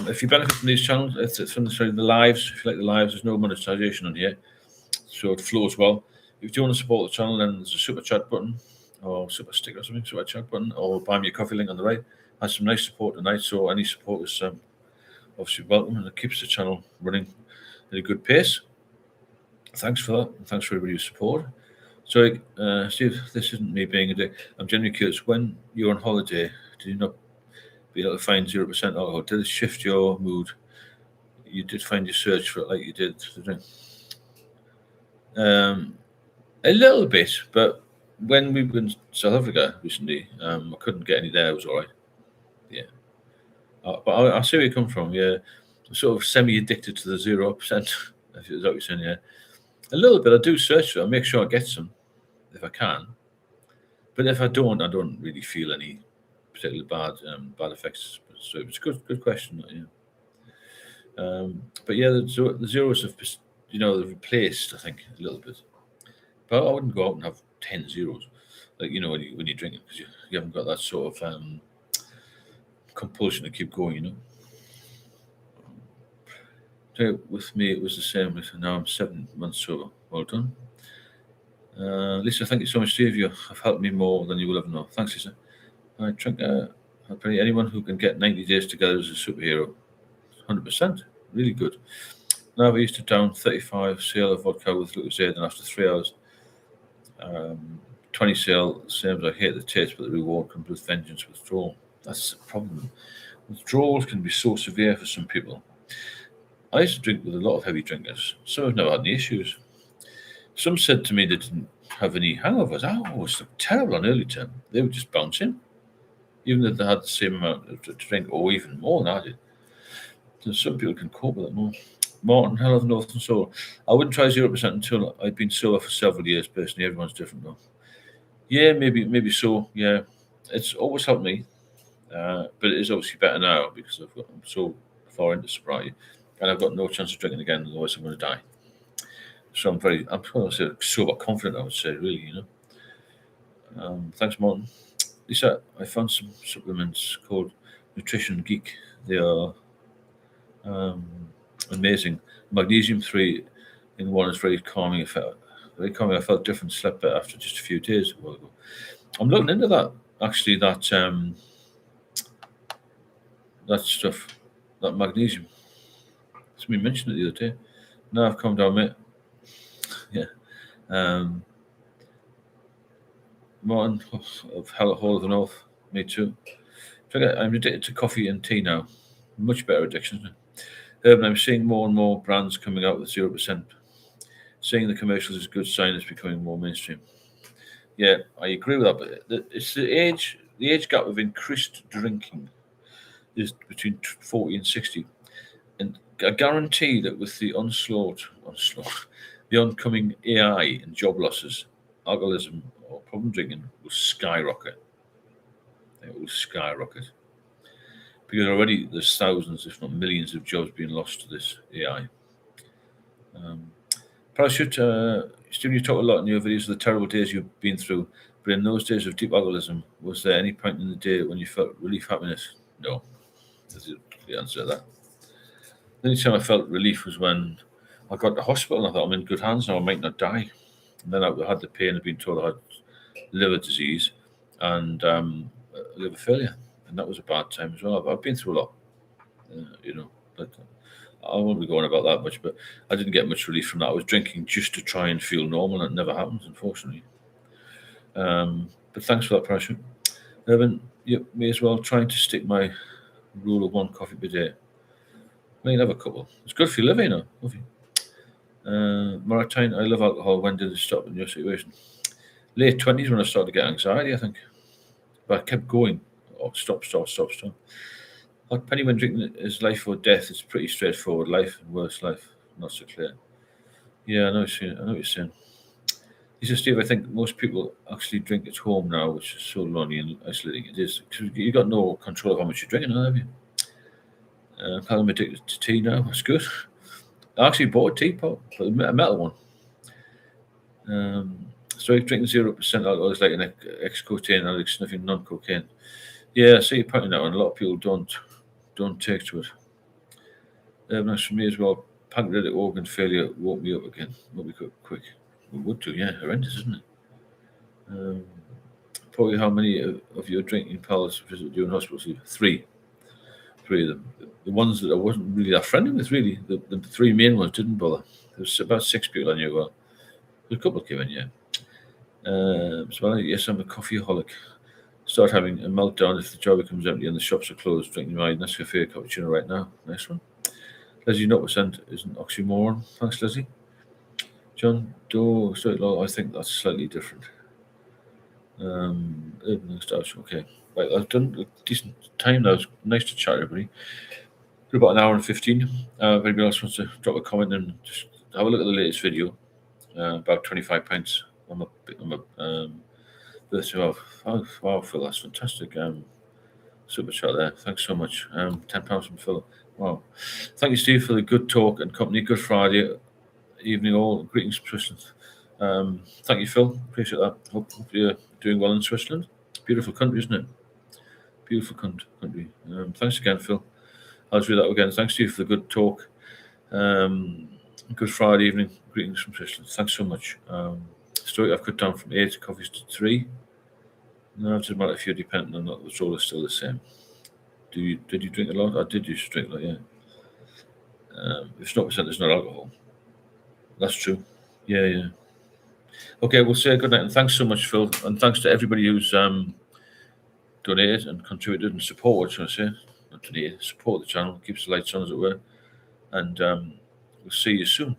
If you benefit from these channels, it's from the lives. If you like the lives, there's no monetization on here, so it flows well. If you want to support the channel, then there's a super chat button or super stick or something, super chat button, or buy me a coffee link on the right. Has some nice support tonight, so any support is obviously welcome, and it keeps the channel running at a good pace. Thanks for that, and thanks for everybody's support. So, Steve, this isn't me being a dick. I'm genuinely curious. When you're on holiday, do you not be able to find 0% alcohol? Did it shift your mood? You did find your search for it like you did the drink? A little bit, but when we were in South Africa recently, I couldn't get any there. It was all right. Yeah. But I see where you come from. Yeah. I'm sort of semi-addicted to the 0%. If is what you're saying, yeah. A little bit. I do search for it. I make sure I get some if I can. But if I don't really feel any particularly bad effects. So it's a good question. Yeah. But yeah, the zeros have they've replaced, I think, a little bit. But I wouldn't go out and have 10 zeros, like when you're drinking, because you haven't got that sort of compulsion to keep going. So with me, it was the same. Now I'm 7 months sober. Well done. Lisa, thank you so much, Steve. You have helped me more than you will ever know. Thanks, Lisa. I think anyone who can get 90 days together as a superhero, 100%, really good. Now I used to down 35 cl of vodka with Lucozade, and after 3 hours, 20 cl, same as I hate the taste, but the reward comes with vengeance. Withdrawal. That's the problem. Withdrawals can be so severe for some people. I used to drink with a lot of heavy drinkers. Some have never had any issues. Some said to me they didn't have any hangovers. Oh, it was terrible on early term. They would just bounce in, even if they had the same amount to drink, or even more than I did. So some people can cope with it more. Martin, hell of Northern Soul. I wouldn't try 0% until I'd been sober for several years. Personally, everyone's different though. Yeah, maybe so. Yeah, it's always helped me, but it is obviously better now because I'm so far into sobriety, and I've got no chance of drinking again. Otherwise, I'm going to die. So I'm going to say sober confident. I would say, really, Thanks, Martin. Lisa, I found some supplements called Nutrition Geek. They are amazing. Magnesium 3 in 1 is very calming. Very calming. I felt different, slept better after just a few days. A while ago. I'm looking into that. Actually, that stuff, that magnesium. Somebody mentioned it the other day. Now I've come down, mate. Yeah. Martin of Hall of the North. Me too. I'm addicted to coffee and tea now. Much better addiction. Urban, I'm seeing more and more brands coming out with 0%. Seeing the commercials is a good sign it's becoming more mainstream. Yeah, I agree with that, but it's the age gap of increased drinking is between 40 and 60. And I guarantee that with the the oncoming AI and job losses, alcoholism or problem drinking will skyrocket. It will skyrocket. Because already there's thousands, if not millions, of jobs being lost to this AI. Parachute, Stephen, you talk a lot in your videos of the terrible days you've been through, but in those days of deep alcoholism, was there any point in the day when you felt relief, happiness? No. That's the answer to that. The only time I felt relief was when I got to hospital and I thought I'm in good hands now, I might not die. And then I had the pain of being told I had liver disease and liver failure. And that was a bad time as well. I've been through a lot, but I won't be going about that much, but I didn't get much relief from that. I was drinking just to try and feel normal, and it never happens, unfortunately. But thanks for that, Parachute. Urban, me as well, trying to stick my rule of 1 coffee per day. I mean, have a couple. It's good for your liver, Coffee. Maritime, I love alcohol. When did it stop in your situation? Late 20s when I started to get anxiety, I think. But I kept going. Oh, stop. Like Penny, when drinking is life or death, it's pretty straightforward. Life and worse life, not so clear. Yeah, I know what you're saying. It's just, Steve, I think most people actually drink at home now, which is so lonely and isolating it is. Because you got no control of how much you're drinking, have you? I'm addicted to tea now. That's good. I actually bought a teapot, but a metal one. So drinking 0% alcohol is like an ex-cocaine addict sniffing non-cocaine. Yeah, I see you pointing that one. A lot of people don't take to it. That's for me as well. Pancreatic organ failure woke me up again. Woke me up quick. It would do, yeah. Horrendous, isn't it? Probably how many of your drinking pals visit you in hospital? Three of them. The ones that I wasn't really that friendly with, really. The three main ones didn't bother. There was about 6 people I knew well. There's a couple came in, yeah. So yes, I'm a coffeeaholic. Start having a meltdown if the job becomes empty and the shops are closed. Drinking my Nescafe cappuccino right now. Nice one. Leslie, 0% is an oxymoron. Thanks, Leslie. John Doe, I think that's slightly different. Okay. Right, I've done a decent time now. It's nice to chat, everybody. For about an hour and 15. If anybody else wants to drop a comment and just have a look at the latest video, about 25 pints on my birthday. Wow, Phil, that's fantastic. Super chat there. Thanks so much. £10 from Phil. Wow. Thank you, Steve, for the good talk and company. Good Friday evening, all. Greetings from Switzerland. Thank you, Phil. Appreciate that. Hope you're doing well in Switzerland. Beautiful country, isn't it? Beautiful country. Thanks again, Phil. I'll do that again. Thanks to you for the good talk. Good Friday evening. Greetings from Switzerland. Thanks so much. Story I've cut down from 8 coffees to 3. No, it doesn't matter if you're dependent on that. The soul is still the same. Did you drink a lot? I did used to drink a lot, yeah. If it's not percent, it's not alcohol. That's true. Yeah. Okay, we'll say good night and thanks so much, Phil, and thanks to everybody who's donated and contributed and supported. Should I say? Not donated, support the channel, keeps the lights on, as it were, and we'll see you soon.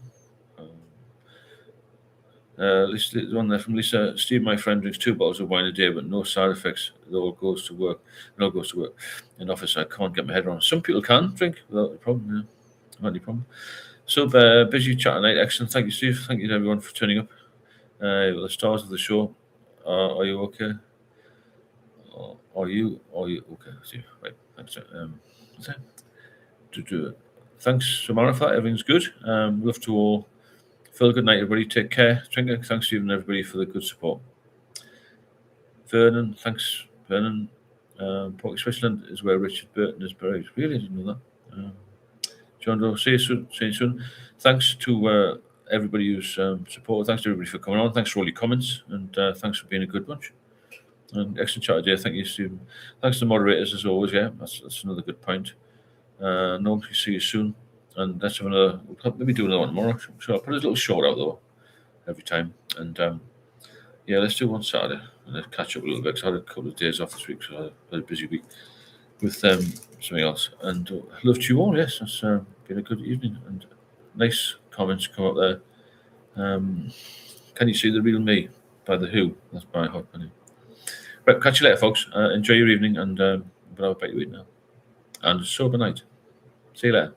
Lisa, one there from Lisa. Steve, my friend, drinks 2 bottles of wine a day, but no side effects. It all goes to work. In office, I can't get my head around. Some people can drink without a problem. Yeah, not any problem. So busy chat tonight. Excellent. Thank you, Steve. Thank you to everyone for turning up. The stars of the show. Are you okay? Are you okay, Steve? Right. Thanks. Thanks, Samara, for that. Everything's good. Love to all. Phil, good night, everybody. Take care. Trinket, thanks, Steve, and everybody for the good support. Vernon, thanks, Vernon. Porky Switzerland is where Richard Burton is buried. Really didn't know that. John Doe, see you soon. Thanks to everybody who's supported. Thanks to everybody for coming on. Thanks for all your comments, and thanks for being a good bunch. And excellent chat today. Thank you, Stephen. Thanks to the moderators as always. Yeah, that's another good point. No, see you soon. And let's have another. We'll maybe do another one tomorrow. So I'll put a little short out though every time. And yeah, let's do one Saturday and let's catch up a little bit. Because I had a couple of days off this week, so I had a busy week with something else. And love to you all. Yes, it's been a good evening and nice comments come up there. Can you see the real me by the Who? That's my hot penny. Right, catch you later, folks. Enjoy your evening, and but I'll bet you eat now. And sober night. See you later.